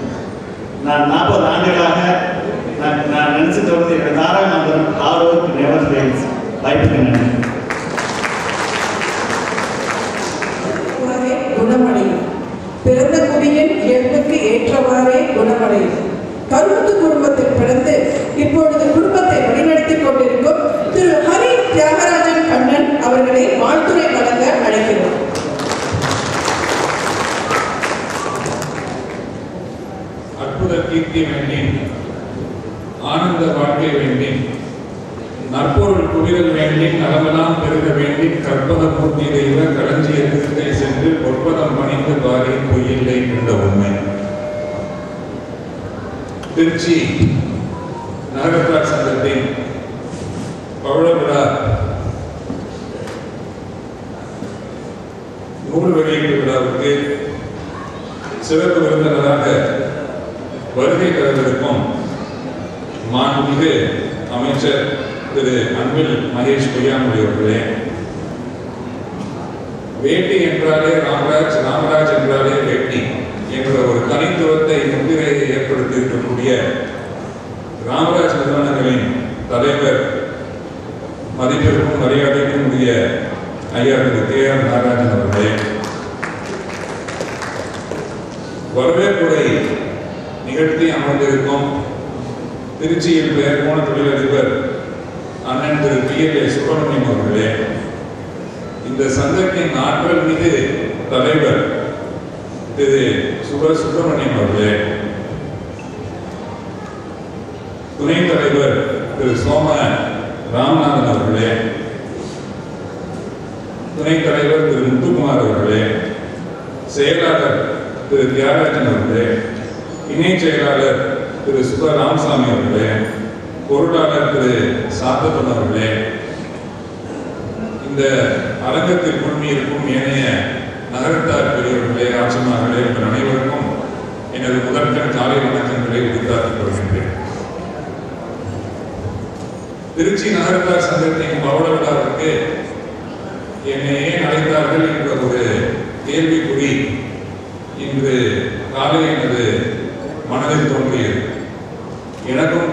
நான் 40 ஆண்டுகளாக நான் நினைச்சு தொடர்ந்து என்னுடைய தாரக மந்திரம் ஹார்ட் ஒர்க் நெவர் ஃபெயில்ஸ். வாய்ப்புக்கு நன்றி. குணமடையும், பிறந்த குடியின் இயல்புக்கு ஏற்றவாறே குணமடையும். கருத்து குடும்பத்தில் பிறந்து இப்பொழுது குடும்பத்தை வழிநடத்திக் கொண்டிருக்கும் திரு ஹரி தியாகராஜன் கண்ணன் அவர்களை வாழ்த்துரை வழங்க அழைக்கிறோம். அற்புத கீர்த்தி வேண்டி, ஆனந்த வாழ்க்கை வேண்டி, நற்பொருள் குவிதல் வேண்டி, நலமெல்லாம் பெருக வேண்டி, கற்பத மூர்த்தி தெய்வ களஞ்சியத்திற்கே சென்று பொற்பதம் பணிந்து பாரி பொய்யில்லை என்ற உண்மை. திருச்சி நகரத்தார் சங்கத்தின் பவள விழா நூல் வெளியீட்டு விழாவுக்கு சிறப்பு விருந்தினராக வருகை தரவிருக்கும் மாண்புமிகு அமைச்சர் திரு அன்பில் மகேஷ் பொய்யாமொழி அவர்களே, வேட்டி என்றாலே ராமராஜ், ராமராஜ் என்றாலே வேட்டி என்ற ஒரு தனித்துவத்தை முன்னிலையை ஏற்படுத்தி இருக்கக்கூடிய ராமராஜ் நிறுவனங்களின் தலைவர், மதிப்பிற்கும் மரியாதைக்கும் உரிய ஐயா திரு கே.ஆர். நாகராஜன் அவர்களே, வரவேற்புரை நிகழ்த்தி அமர்ந்திருக்கும் திருச்சியில் பெயர் போன தொழிலதிபர் அண்ணன் திரு பி.எல்.ஏ. சுப்பிரமணியம் அவர்களே, இந்த சங்கத்தின் ஆற்றல் மிகு தலைவர் திரு சுப்பிரமணியம் அவர்களே, துணைத் தலைவர் திரு சோம ராமநாதன் அவர்களே, துணைத் தலைவர் திரு முத்துக்குமார் அவர்களே, செயலாளர் திரு தியாகராஜன் அவர்களே, இணை செயலாளர் திரு சுப ராமசாமி அவர்களே, பொருளாளர் திரு சாத்தப்பன் அவர்களே, இந்த அரங்கத்தில் குழுமியிருக்கும் ஏனைய நகரத்தார் பெரியவர்களே, ஆட்சிமார்களே, உங்கள் அனைவருக்கும் எனது முதற்கண் காலை வணக்கங்களை உரித்தாக்கிக் கொள்கின்றேன். திருச்சி நகரத்தார் சங்கத்தின் பவள விழாவிற்கு என்னை ஏன் அழைத்தார்கள் என்ற ஒரு கேள்விக்குறி இன்று காலை எனது மனதில் தோன்றியது. எனக்கும்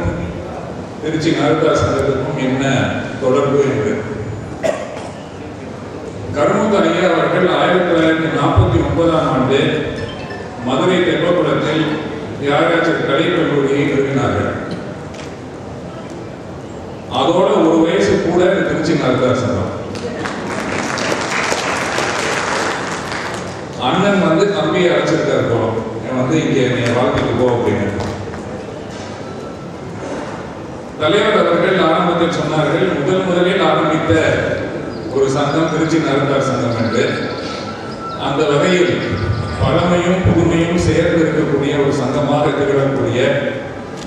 திருச்சி நகரத்தார் சங்கத்துக்கும் என்ன தொடர்பு என்று. கருமுத்து ஐயா அவர்கள் 1949ஆம் ஆண்டு மதுரை தெப்பக்குளத்தில் தியாகராஜர் கலைக் கல்லூரியை நிறுவினார்கள். அதோட ஒரு வயசு கூட திருச்சி நகரத்தார் சங்கம். அண்ணன் வந்து தம்பியை அழைச்சிருக்காரு போனோம், இங்க நீ வாழ்க்கைக்கு போ அப்படின்னு. தலைவர் அவர்கள் ஆரம்பத்தில் சொன்னார்கள், முதலில் ஆரம்பித்த ஒரு சங்கம் திருச்சி நகரத்தார் சங்கம் என்று. அந்த வகையில் பழமையும் புதுமையும் சேர்ந்து இருக்கக்கூடிய ஒரு சங்கமாக திகழக்கூடிய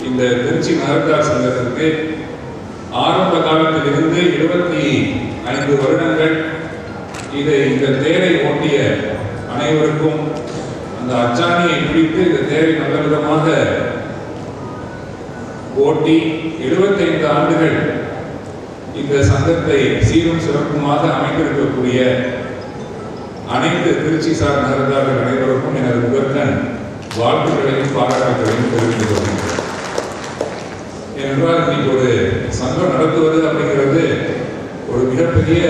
இந்த திருச்சி நகரத்தார் சங்கத்திற்கு ஆரம்ப காலத்தில் இருந்து 25 வருடங்கள் இந்த தேரை ஓட்டிய அனைவருக்கும் அந்த அச்சாணியை பிடித்து இந்த தேரை நல்ல விதமாக ஓட்டி 75 ஆண்டுகள் இந்த சங்கத்தை சீரும் சிறப்புமாக அமைத்திருக்கக்கூடிய அனைத்து திருச்சி சார் நகரத்தார்கள் அனைவருக்கும் எனது முதற்கண் வாழ்த்துக்களையும் பாராட்டுகளையும் தெரிவித்துக் கொள்கிறேன். ஏனென்றால் இன்னைக்கு ஒரு சங்கம் நடத்துவது அப்படிங்கிறது ஒரு மிகப்பெரிய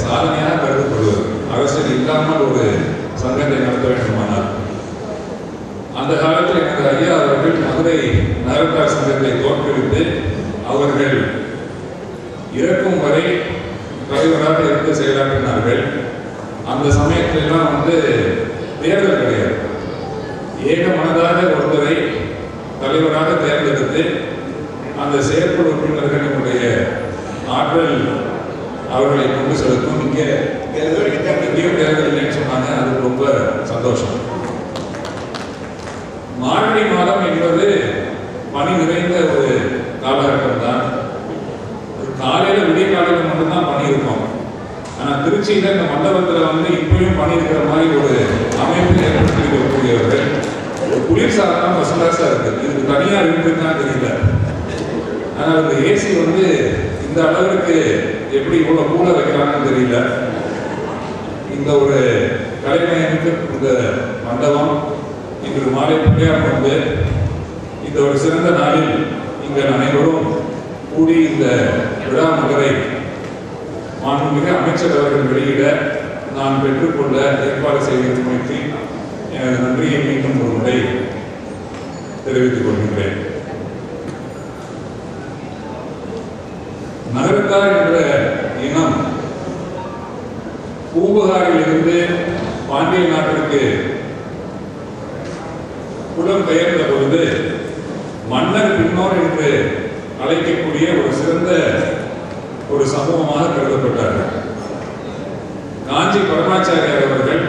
சாதனையாக கருதப்படுவது. அரசியல் இல்லாமல் ஒரு சங்கத்தை நடத்த வேண்டுமானால் அந்த காலத்தில் எனது ஐயா அவர்கள் மதுரை நகரத்தார் சங்கத்தை தோற்றுவித்து அவர்கள் இறக்கும் வரை தலைவராக இருந்து செயலாற்றினார்கள். அந்த சமயத்திலெல்லாம் தேர்தல் கிடையாது, ஏக மனதாக ஒருவரை தலைவராக தேர்ந்தெடுத்து அந்த செயற்குழு உறுப்பினர்களுடைய ஆற்றல் அவர்களை கொண்டு செலுத்தும். இங்கே எங்கேயும் தேர்தல் இல்லைன்னு சொன்னாங்க, அது ரொம்ப சந்தோஷம். மார்கழி மாதம் என்பது பனி நிறைந்த ஒரு காலகட்டம் தான். காலையில விடிய காலையில மட்டும்தான் பனி இருக்கும். ஆனா திருச்சியில இந்த மண்டபத்துல வந்து இப்பயும் பனி இருக்கிற மாதிரி ஒரு அமைப்பு ஏற்படுத்தி இருக்கக்கூடியவர்கள். குளிர்சாதனம் ஃபர்ஸ்ட் கிளாஸா இருக்கு. இதுக்கு தனியா இருக்குன்னு தெரியல. ஆனா இந்த ஏசி வந்து இந்த அளவுக்கு எப்படி இவ்வளவு கூட வைக்கிறாங்கன்னு தெரியல. இந்த ஒரு கலைமயமிக்க இந்த மண்டபம் இன்று மாலை பிள்ளையார் வந்து இந்த ஒரு சிறந்த நாளில் இங்கு அனைவரும் கூடி இந்த விழா மலரை மாண்புமிகு அமைச்சர் அவர்கள் வெளியிட நான் பெற்றுக்கொள்ள ஏற்பாடு செய்வது குறித்து எனது நன்றியை மீண்டும் ஒரு முறை தெரிவித்துக் கொள்கின்றேன். நகரத்தார் என்ற இனம் பூம்புகாரில் இருந்து பாண்டிய நாட்டிற்கு புலம் பெயர்ந்த பொழுது மன்னர் பின்னோர் என்று அழைக்கக்கூடிய ஒரு சிறந்த ஒரு சமூகமாக கருதப்பட்டார்கள். காஞ்சி பரமாச்சாரியார் அவர்கள்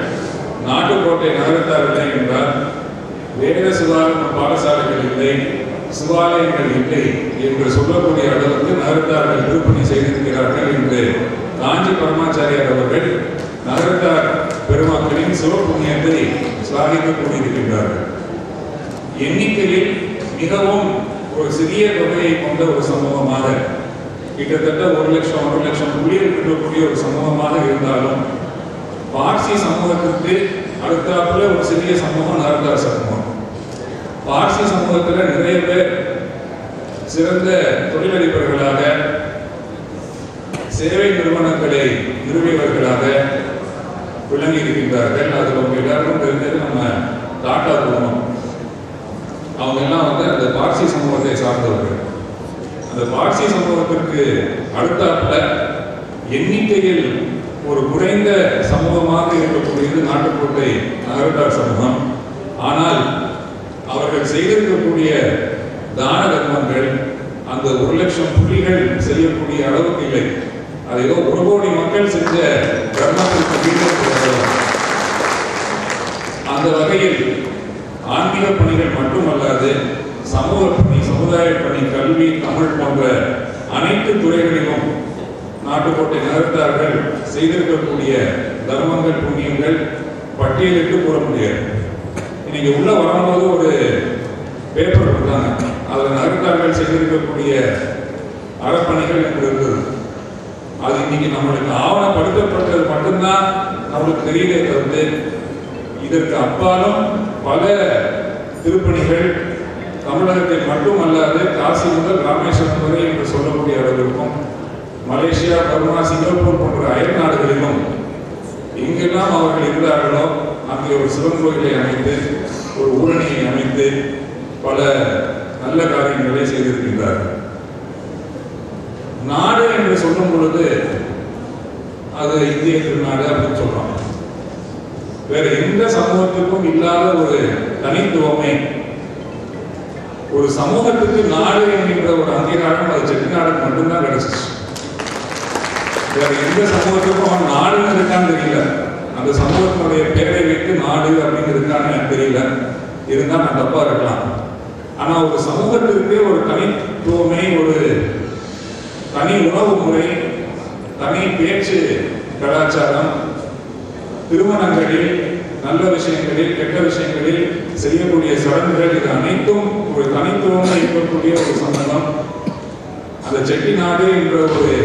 நாட்டுக்கோட்டை நகரத்தார் இல்லை என்றால் வேத சுகாதார பாடசாலைகள் இல்லை, சிவாலயங்கள் இல்லை என்று சொல்லக்கூடிய அளவுக்கு நகரத்தார்கள் திருப்பணி செய்திருக்கிறார்கள் என்று காஞ்சி பரமாச்சாரியார் அவர்கள் நகரத்தார் பெருமக்களின் சிவபுண்ணியத்தை சாதிக்க கூடியிருக்கின்றார்கள். எண்ணிக்கையில் மிகவும் ஒரு சிறிய தொகையை கொண்ட ஒரு சமூகமாக, கிட்டத்தட்ட 1 லட்சம் குடியிருக்கக்கூடிய ஒரு சமூகமாக இருந்தாலும் பார்சி சமூகத்திற்கு அடுத்தாப்புல ஒரு சிறிய சமூகம் நகரத்தார் சமூகம். பார்சி சமூகத்தில் நிறைய பேர் சிறந்த தொழிலதிபர்களாக, சேவை நிறுவனங்களை நிறுவியவர்களாக விளங்கி இருக்கின்றார்கள். அதில் அவங்க எல்லாருக்கும் தெரிஞ்சது நம்ம டாடா குடும்பம். அவங்க எல்லாம் வந்து அந்த பார்சி சமூகத்தை சார்ந்தவர்கள். அந்த பார்சி சமூகத்திற்கு அடுத்தாப்புல எண்ணிக்கையில் ஒரு குறைந்த சமூகமாக இருக்கக்கூடியது நாட்டுக்கோட்டை நகரத்தார் சமூகம். ஆனால் அவர்கள் செய்திருக்கக்கூடிய தான தர்மங்கள் அந்த 1 லட்சம் புள்ளிகள் செய்யக்கூடிய அளவுக்கு இல்லை. அது ஏதோ 1 கோடி மக்கள் செஞ்ச தர்மத்திற்கு அந்த வகையில் ஆன்மீக பணிகள் மட்டுமல்லாது சமூக பணி, சமுதாய பணி, கல்வி, தமிழ் போன்ற அனைத்து துறைகளிலும் நாட்டுக்கோட்டை நகரத்தார்கள் செய்திருக்கக்கூடிய தர்மங்கள், புண்ணியங்கள் பட்டியலிட்டு கூற முடியாது. இன்னைக்கு உள்ள வரும்போது ஒரு பேப்பர் கொடுத்தாங்க, அதில் நகரத்தார்கள் செய்திருக்கக்கூடிய அறப்பணிகள் என்று இருந்தது. அது இன்னைக்கு நம்மளுக்கு ஆவணப்படுத்தப்பட்டது மட்டும்தான் நம்மளுக்கு தெரியலே தவிர்த்து இதற்கு அப்பாலும் பல திருப்பணிகள் தமிழகத்தில் மட்டுமல்லாது காசி முதல் ராமேஸ்வரம் வரை என்று சொல்லக்கூடிய அளவிற்கும் மலேசியா, பர்மா, சிங்கப்பூர் போன்ற அயல் நாடுகளிலும் எங்கெல்லாம் அவர்கள் இருந்தார்களோ அங்கே ஒரு சிவன் கோயிலை அமைத்து, ஒரு ஊரணியை அமைத்து பல நல்ல காரியங்களை செய்திருக்கின்றார்கள். நாடு என்று சொல்லும் பொழுது அது இந்திய திருநாடு அப்படின்னு சொல்றோம். வேற எந்த சமூகத்துக்கும் இல்லாத ஒரு தனித்துவமே. ஒரு சமூகத்துக்கு நாடு என்கின்ற ஒரு அங்கீகாரம் அது செட்டிநாடுக்கு மட்டும்தான் கிடைச்சிச்சு. வேற எந்த சமூகத்துக்கும் அவன் நாடுன்னு இருக்கான்னு தெரியல. அந்த சமூகத்தினுடைய பேரை வைத்து நாடு அப்படின்னு இருக்கான்னு எனக்கு தெரியல. இருந்தால் நான் தப்பா இருக்கலாம். ஆனா ஒரு சமூகத்திற்கு ஒரு தனித்துவமே, ஒரு தனி உணவு முறை, தனி பேச்சு கலாச்சாரம், திருமணங்களில், நல்ல விஷயங்களில், கெட்ட விஷயங்களில் செய்யக்கூடிய சடங்குகள், இது அனைத்தும் ஒரு தனித்துவமாக இருக்கக்கூடிய ஒரு சமூகம். அந்த செட்டிநாடு என்ற ஒரு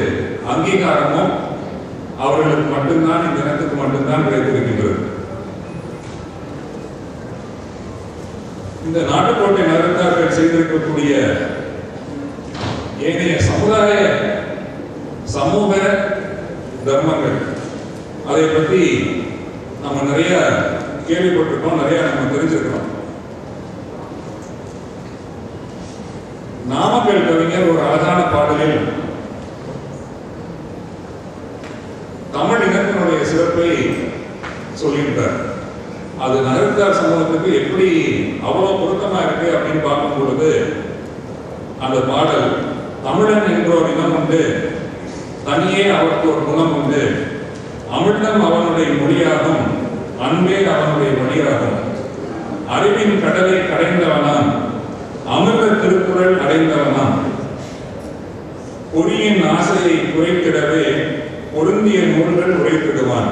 அங்கீகாரமும் அவர்களுக்கு மட்டும்தான், இந்த இனத்துக்கு மட்டும்தான் கிடைத்திருக்கின்றது. இந்த நாட்டுக்கோட்டை நகரத்தார்கள் செய்திருக்கக்கூடிய ஏனைய சமுதாய சமூக தர்மங்கள், அதை பற்றி நம்ம நிறைய கேள்விப்பட்டிருக்கோம், நிறைய நம்ம தெரிஞ்சிருக்கிறோம். நாமக்கல் கவிஞர் ஒரு அழகான பாடலில் தமிழ் இனத்தினுடைய சிறப்பை சொல்லியிருந்தார். அது நகரத்தார் சமூகத்துக்கு எப்படி அவ்வளவு பொருத்தமா இருக்கு அப்படின்னு பார்க்கும் பொழுது அந்த பாடல், தமிழன் என்ற ஒரு இனம் உண்டு, தனியே அவருக்கு ஒரு குணம் உண்டு. அமிர்தம் அவனுடைய மொழியாகும், அன்பே அவனுடைய வழியாகும். அறிவின் கடலை கடைந்தவனாம், அமிர்த திருக்குறள் அடைந்தவனாம். பொறியின் ஆசையை குறைத்திடவே பொருந்திய நூல்கள் உரைத்திடுவான்.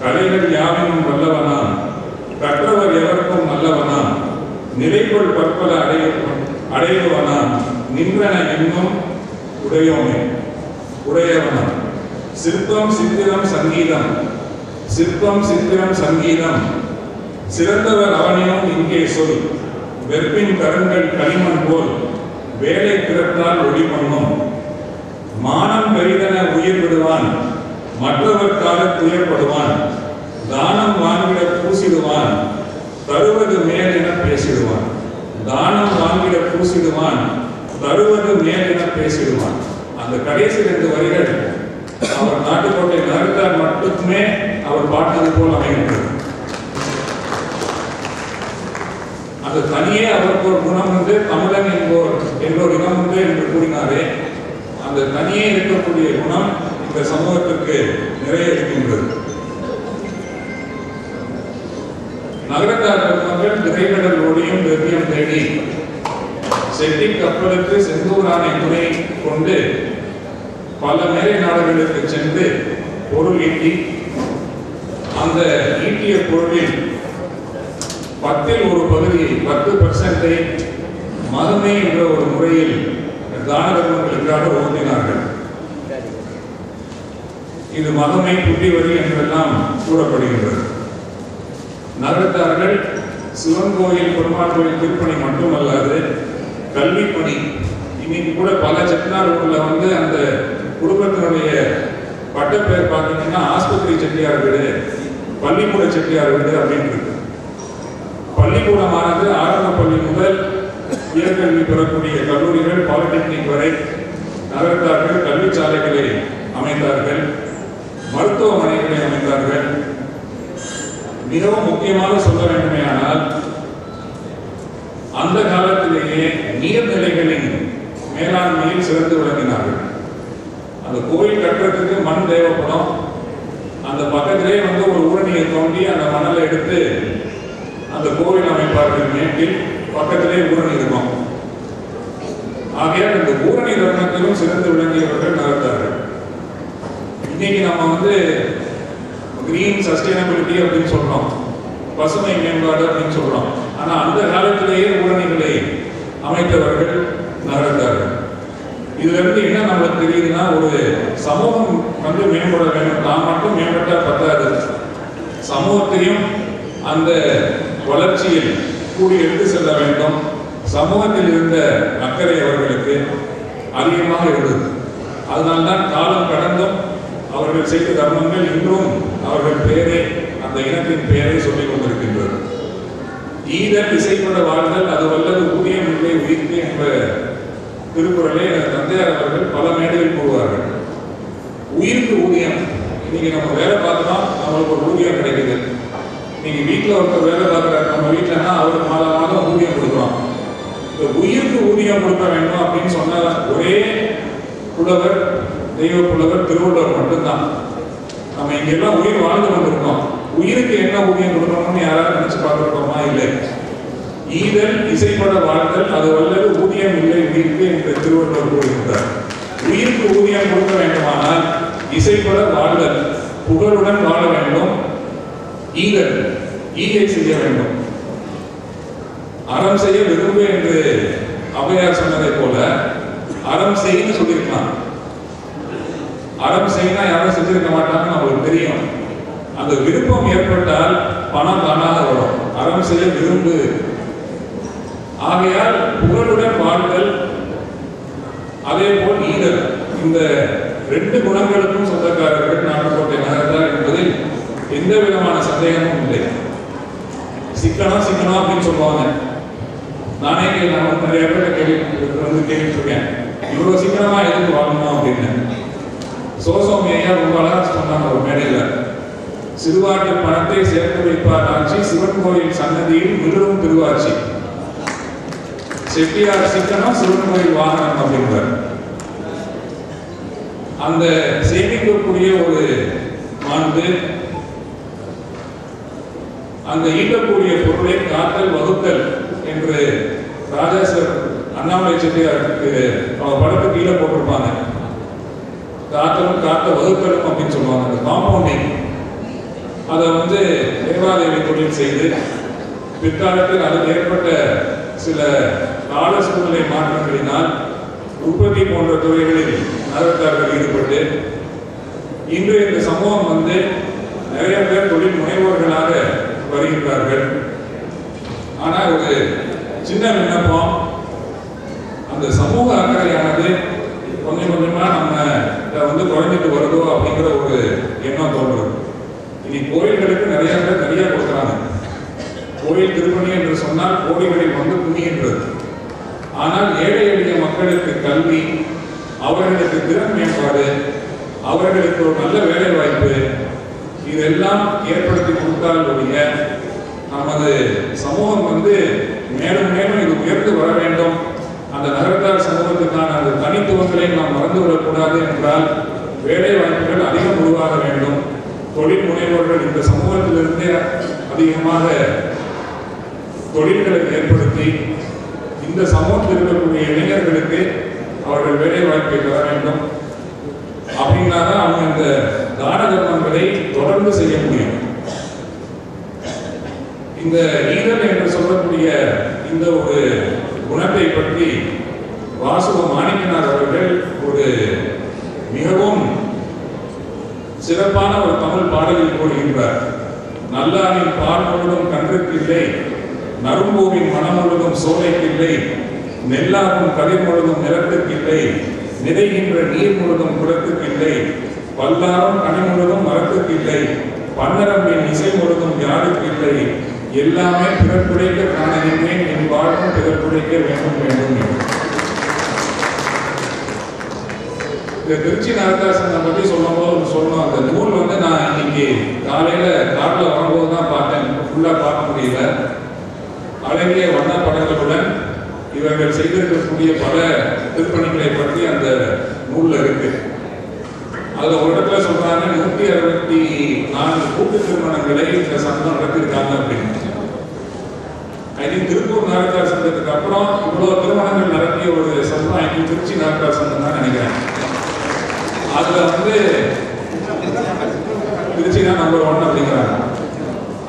கலைகள் யாவினும் வல்லவனாம், கற்றவர் எவருக்கும் நல்லவனாம். நிலைக்குள் பற்பல அடையுவனாம், நின்றன இன்னும் உடையவனாம். சிற்பம் சித்திரம் சங்கீதம், சிற்பம் சித்திரம் சங்கீதம். சிறந்தவர் அவனினும் இங்கே சொல். வெற்பின் கருங்கள் களிமண் போல் வேலை திறத்தால் ஒளி பண்ணும். மானம் பெரிதென உயிர் விடுவான், மற்றவர்காக துயர்படுவான். தானம் வாங்கிட பூசிடுவான், தருவது மேல் என பேசிடுவான். தானம் வாங்கிட பூசிடுவான், தருவது மேல் என பேசிடுவான். அந்த கடைசி 2 வரிகள் அவர் நாட்டுக்கோட்டை நகர்த்தார் மட்டுமே அவர் பாட்டது போல் அமைகின்றது. அது தனியே அவருக்கு ஒரு குணம் உண்டு, தமிழன் என்போர் இனம் உண்டு என்று கூறினாரே, அந்த தனியே இருக்கக்கூடிய குணம் இந்த சமூகத்திற்கு நிறைய இருக்கின்றது. நகரத்தார் பெருமக்கள் திரைக்கடல் ஓடியும் வெவ்வியம் தேடி செட்டி கப்பலுக்கு செந்தூரானை துணை கொண்டு பல மேலை நாடுகளுக்கு சென்று பொருள் ஈட்டி, அந்த ஈட்டிய பொருளில் 10ல் ஒரு பகுதியை 10% மதுமை என்ற ஒரு முறையில் தான தர்மங்களுக்காக ஓட்டினார்கள். இது மதுமை புள்ளிவரி என்றெல்லாம் கூறப்படுகின்றது. நகரத்தார்கள் சிவன் கோயில், பெருமாள் கோயில் திருப்பணி மட்டுமல்லாது கல்விப்பணி, இன்னைக்கு கூட பல செட்டினார் ஊர்ல அந்த குடும்பத்தினுடைய பட்டப்பெயர் பார்த்தீங்கன்னா ஆஸ்பத்திரி செட்டியார் வீடு, பள்ளிக்கூட செட்டியார் வீடு அப்படின்னு இருக்கு. பள்ளிக்கூடமானது ஆரம்ப பள்ளி முதல் உயர்கல்வி பெறக்கூடிய கல்லூரிகள், பாலிடெக்னிக் வரை நகரத்தார்கள் கல்விச்சாலைகளை அமைத்தார்கள், மருத்துவமனைகளை அமைத்தார்கள். மிகவும் முக்கியமாக சொல்ல வேண்டுமேயானால், அந்த காலத்திலேயே நீர்நிலைகளின் மேலாண்மையில் சிறந்து விளங்கினார்கள். அந்த கோயில் கட்டுறதுக்கு மண் தேவைப்படும். அந்த பக்கத்திலே ஒரு ஊரணியை தோண்டி அந்த மணலை எடுத்து அந்த கோவில் அமைப்பார்கள். மேட்டில் பக்கத்திலே ஊரணி இருக்கும். ஆகையால் இந்த ஊரணி தர்மத்திலும் சிறந்து விளங்கியவர்கள் நகர்த்தார்கள். இன்னைக்கு நம்ம கிரீன் சஸ்டைனபிலிட்டி அப்படின்னு சொல்றோம், பசுமை மேம்பாடு அப்படின்னு சொல்றோம். ஆனா அந்த காலத்திலேயே ஊரணிகளை அமைத்தவர்கள் நகர்த்தார்கள். இதுல இருந்து என்ன நம்மளுக்கு தெரியுதுன்னா, ஒரு சமூகம் மேம்பட வேண்டும். தான் மட்டும் மேம்பட்டா பத்தாது, சமூகத்தையும் அந்த வளர்ச்சியில் கூடி எடுத்து செல்ல வேண்டும். சமூகத்தில் இருந்த அக்கறை அவர்களுக்கு அதிகமாக இருந்தது. அதனால்தான் காலம் கடந்தும் அவர்கள் செய்த தர்மங்கள் இன்றும் அவர்கள் பெயரை, அந்த இனத்தின் பெயரை சொல்லிக் கொண்டிருக்கின்றது. ஈதல் இசைப்பட வாழ்தல் அது வல்லது ஊதியம் இல்லை உயிர்க்கு என்ற திருக்குறளை தந்தையார் அவர்கள் பல மேடையில் கூறுவார்கள். உயிருக்கு ஊதியம், இன்னைக்கு நம்ம வேலை பார்த்தோம், நம்மளுக்கு ஒரு ஊதியம் கிடைக்குது. நீங்க வீட்டில் ஒருத்தர் வேலை பார்க்குறாரு நம்ம வீட்டிலன்னா அவருக்கு மாதம் ஊதியம் கொடுக்குறோம். இந்த உயிருக்கு ஊதியம் கொடுக்க வேண்டும் அப்படின்னு சொன்ன ஒரே புலவர், தெய்வ புலவர் திருவள்ளுவர் மட்டும்தான். நம்ம இங்கெல்லாம் உயிர் வாழ்ந்து கொண்டிருக்கோம். உயிருக்கு என்ன ஊதியம் கொடுக்கணும்னு யாராவது நினைச்சு பார்த்துருக்கோமா? இல்லை. ஈதல் இசைப்பட வாழ்தல் அது வல்லது ஊதியம் இல்லை உயிருக்கு என்று திருவள்ளுவர் கூறுகின்றார். உயிருக்கு ஊதியம் கொடுக்க வேண்டுமானால் இசைப்பட வாழ்தல், புகழுடன் வாழ வேண்டும். ஈதல், ஈகை செய்ய வேண்டும். அறம் செய்ய விரும்பு என்று ஔவையார் சொன்னதை போல அறம் செய்யன்னு சொல்லியிருக்கலாம். அறம் செய்யினா யாரும் செஞ்சிருக்க மாட்டாங்கன்னு நம்மளுக்கு தெரியும். அந்த விருப்பம் ஏற்பட்டால் பணம் தானாக வரும். அறம் செய்ய விரும்பு. ஆகையால் புகழுடன் வாழ்தல், அதே போல் ஈதல், இந்த 2 குணங்களுக்கும் சொந்தக்காரர்கள் நாட்டுக்கோட்டை நகர்த்தார் என்பதில் எந்த விதமான சந்தேகமும் இல்லை. சிக்கனம் சிக்கனம் அப்படின்னு சொல்லுவாங்க. நானே நிறைய பேர் கேள்விப்பட்டிருக்கேன், இவ்வளவு சிக்கனமா எதுக்கு வாழணும் அப்படின்னு. சோசோமி ஐயா ரொம்ப அழகா சொன்னாங்க ஒரு மேடையில், சிறுவாட்டு பணத்தை சேர்த்து வைப்பார் ஆட்சி, சிவன் கோயில் சன்னதியில் மிகவும் திருவாட்சி. செட்டியார் சிக்கனம், சிவன் கோயில் வாகனம் அப்படின்றார். அந்த சேமிக்கக்கூடிய ஒரு மாண்பு, அந்த ஈட்டக்கூடிய பொருளை காத்தல் வகுத்தல் என்று ராஜா சார் அண்ணாமலை செட்டியாருக்கு அவங்க படத்துக்கு கீழே போட்டிருப்பாங்க. காத்தலும் காத்த வகுத்தலும் அப்படின்னு சொல்லுவாங்க. அந்த காம்பவுண்டிங் அதை வந்து தேவாதேவி தொழில் செய்து பிற்காலத்தில் அதில் ஏற்பட்ட சில கால சூழ்நிலை மாற்றங்களினால் உற்பத்தி போன்ற துறைகளில் நகரத்தார்கள் ஈடுபட்டு இன்று இந்த சமூகம் வந்து நிறைய பேர் தொழில் முனைவோர்களாக வருகின்றார்கள். ஆனால் ஒரு சின்ன விண்ணப்பம், அந்த சமூக அக்கறையானது கொஞ்சம் கொஞ்சமா நம்ம வந்து குறைஞ்சிட்டு வருதோ அப்படிங்கிற ஒரு எண்ணம் தோன்றுது. இனி கோயில்களுக்கு நிறைய பேர் நிறைய கொடுக்குறாங்க. கோயில் திருப்பணி என்று சொன்னால் கோடிகளில் வந்து குமிகின்றது. ஆனால் ஏழை எளிய மக்களுக்கு கல்வி, அவர்களுக்கு திறன் மேம்பாடு, அவர்களுக்கு ஒரு நல்ல வேலை வாய்ப்பு, இதெல்லாம் ஏற்படுத்தி கொடுத்தால் ஒழிய நமது சமூகம் வந்து மேலும் மேலும் இது உயர்ந்து வர வேண்டும். அந்த நகரத்தார் சமூகத்துக்கான அந்த தனித்துவங்களை நாம் மறந்துவிடக்கூடாது என்றால் வேலை வாய்ப்புகள் அதிகம் உருவாக வேண்டும். தொழில் முனைவோர்கள் இந்த சமூகத்திலிருந்தே அதிகமாக தொழில்களை ஏற்படுத்தி இந்த சமூகத்தில் இருக்கக்கூடிய இளைஞர்களுக்கு அவர்கள் வேலை வாய்ப்பை பெற வேண்டும். அப்படின்னா தான் அவங்க இந்த தான தர்மங்களை தொடர்ந்து செய்ய முடியும். இந்த ஈதல் என்று சொல்லக்கூடிய இந்த ஒரு குணத்தை பற்றி வாசுவ மாணிக்கனார் அவர்கள் ஒரு மிகவும் சிறப்பான ஒரு தமிழ் பாடலில் கூறுகின்றார். நல்லாரின் பால் முழுதும் கன்றுக்கில்லை, நறும்பூவின் மனம் முழுதும் சோலைக்கில்லை, நெல்லாகும் கதிர் முழுதும் நிலத்துக்கில்லை, நிறைகின்ற நீர் முழுதும் குடத்துக்கில்லை, பல்லாரும் கனி முழுதும் மரத்துக்கில்லை, பன்னரம்பின் இசை முழுதும் யாருக்கில்லை, எல்லாமே பிறப்புடைக்க காணுகின்றேன், என் வாழ்வும் பிறப்புடைக்க வேண்டும் வேண்டும். இந்த திருச்சி நகரத்தார் சங்கம் பற்றி சொல்லும்போது சொல்லணும். அந்த நூல் வந்து நான் இன்னைக்கு காலையில காட்டில் வரும்போது தான் பார்த்தேன், ஃபுல்லா பார்க்க முடியல. அழகிய வண்ண படங்களுடன் இவர்கள் செய்திருக்கக்கூடிய பல திருப்பணிகளை பற்றி அந்த நூல்ல இருக்கு. அதுல ஒரு இடத்துல சொல்றாங்க 164 கூட்டு திருமணங்களை இந்த சங்கம் நடத்திருக்காங்க அப்படின்னு. ஐ திங்க் திருப்பூர் நகரத்தார் சங்கத்துக்கு அப்புறம் இவ்வளவு திருமணங்கள் நடத்திய ஒரு சங்கம் ஐ திங்க் திருச்சி நகரத்தார் சங்கம் தான் நினைக்கிறேன். அதுல வந்து திருச்சி தான் நம்பர் 1 அப்படிங்கிறாங்க.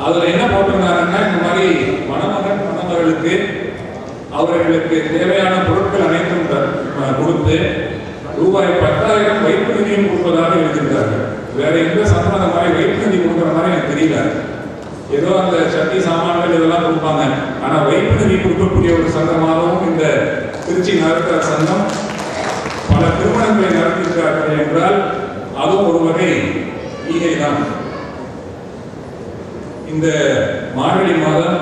அதுல என்ன போட்டிருந்தாங்கன்னா, இந்த மாதிரி மணமகன் மணமகளுக்கு அவர்களுக்கு தேவையான பொருட்கள் அனைத்தும் கொடுத்து ரூபாய் 10,000 வைப்பு நிதியும் கொடுப்பதாக எழுதியிருந்தார்கள். வேற எந்த சங்கம் அந்த மாதிரி வைப்பு நிதி கொடுக்குற மாதிரி எனக்கு தெரியல. ஏதோ அந்த சட்டி சாமான்கள் இதெல்லாம் கொடுப்பாங்க. ஆனா வைப்பு நிதி கொடுக்கக்கூடிய ஒரு சங்கமாகவும் இந்த திருச்சி நகரத்தார் சங்கம் பல திருமணங்களை நடத்தியிருக்கிறார்கள் என்றால் அதுவும் ஒரு வகை ஈகை தான். இந்த மார்கழி மாதம்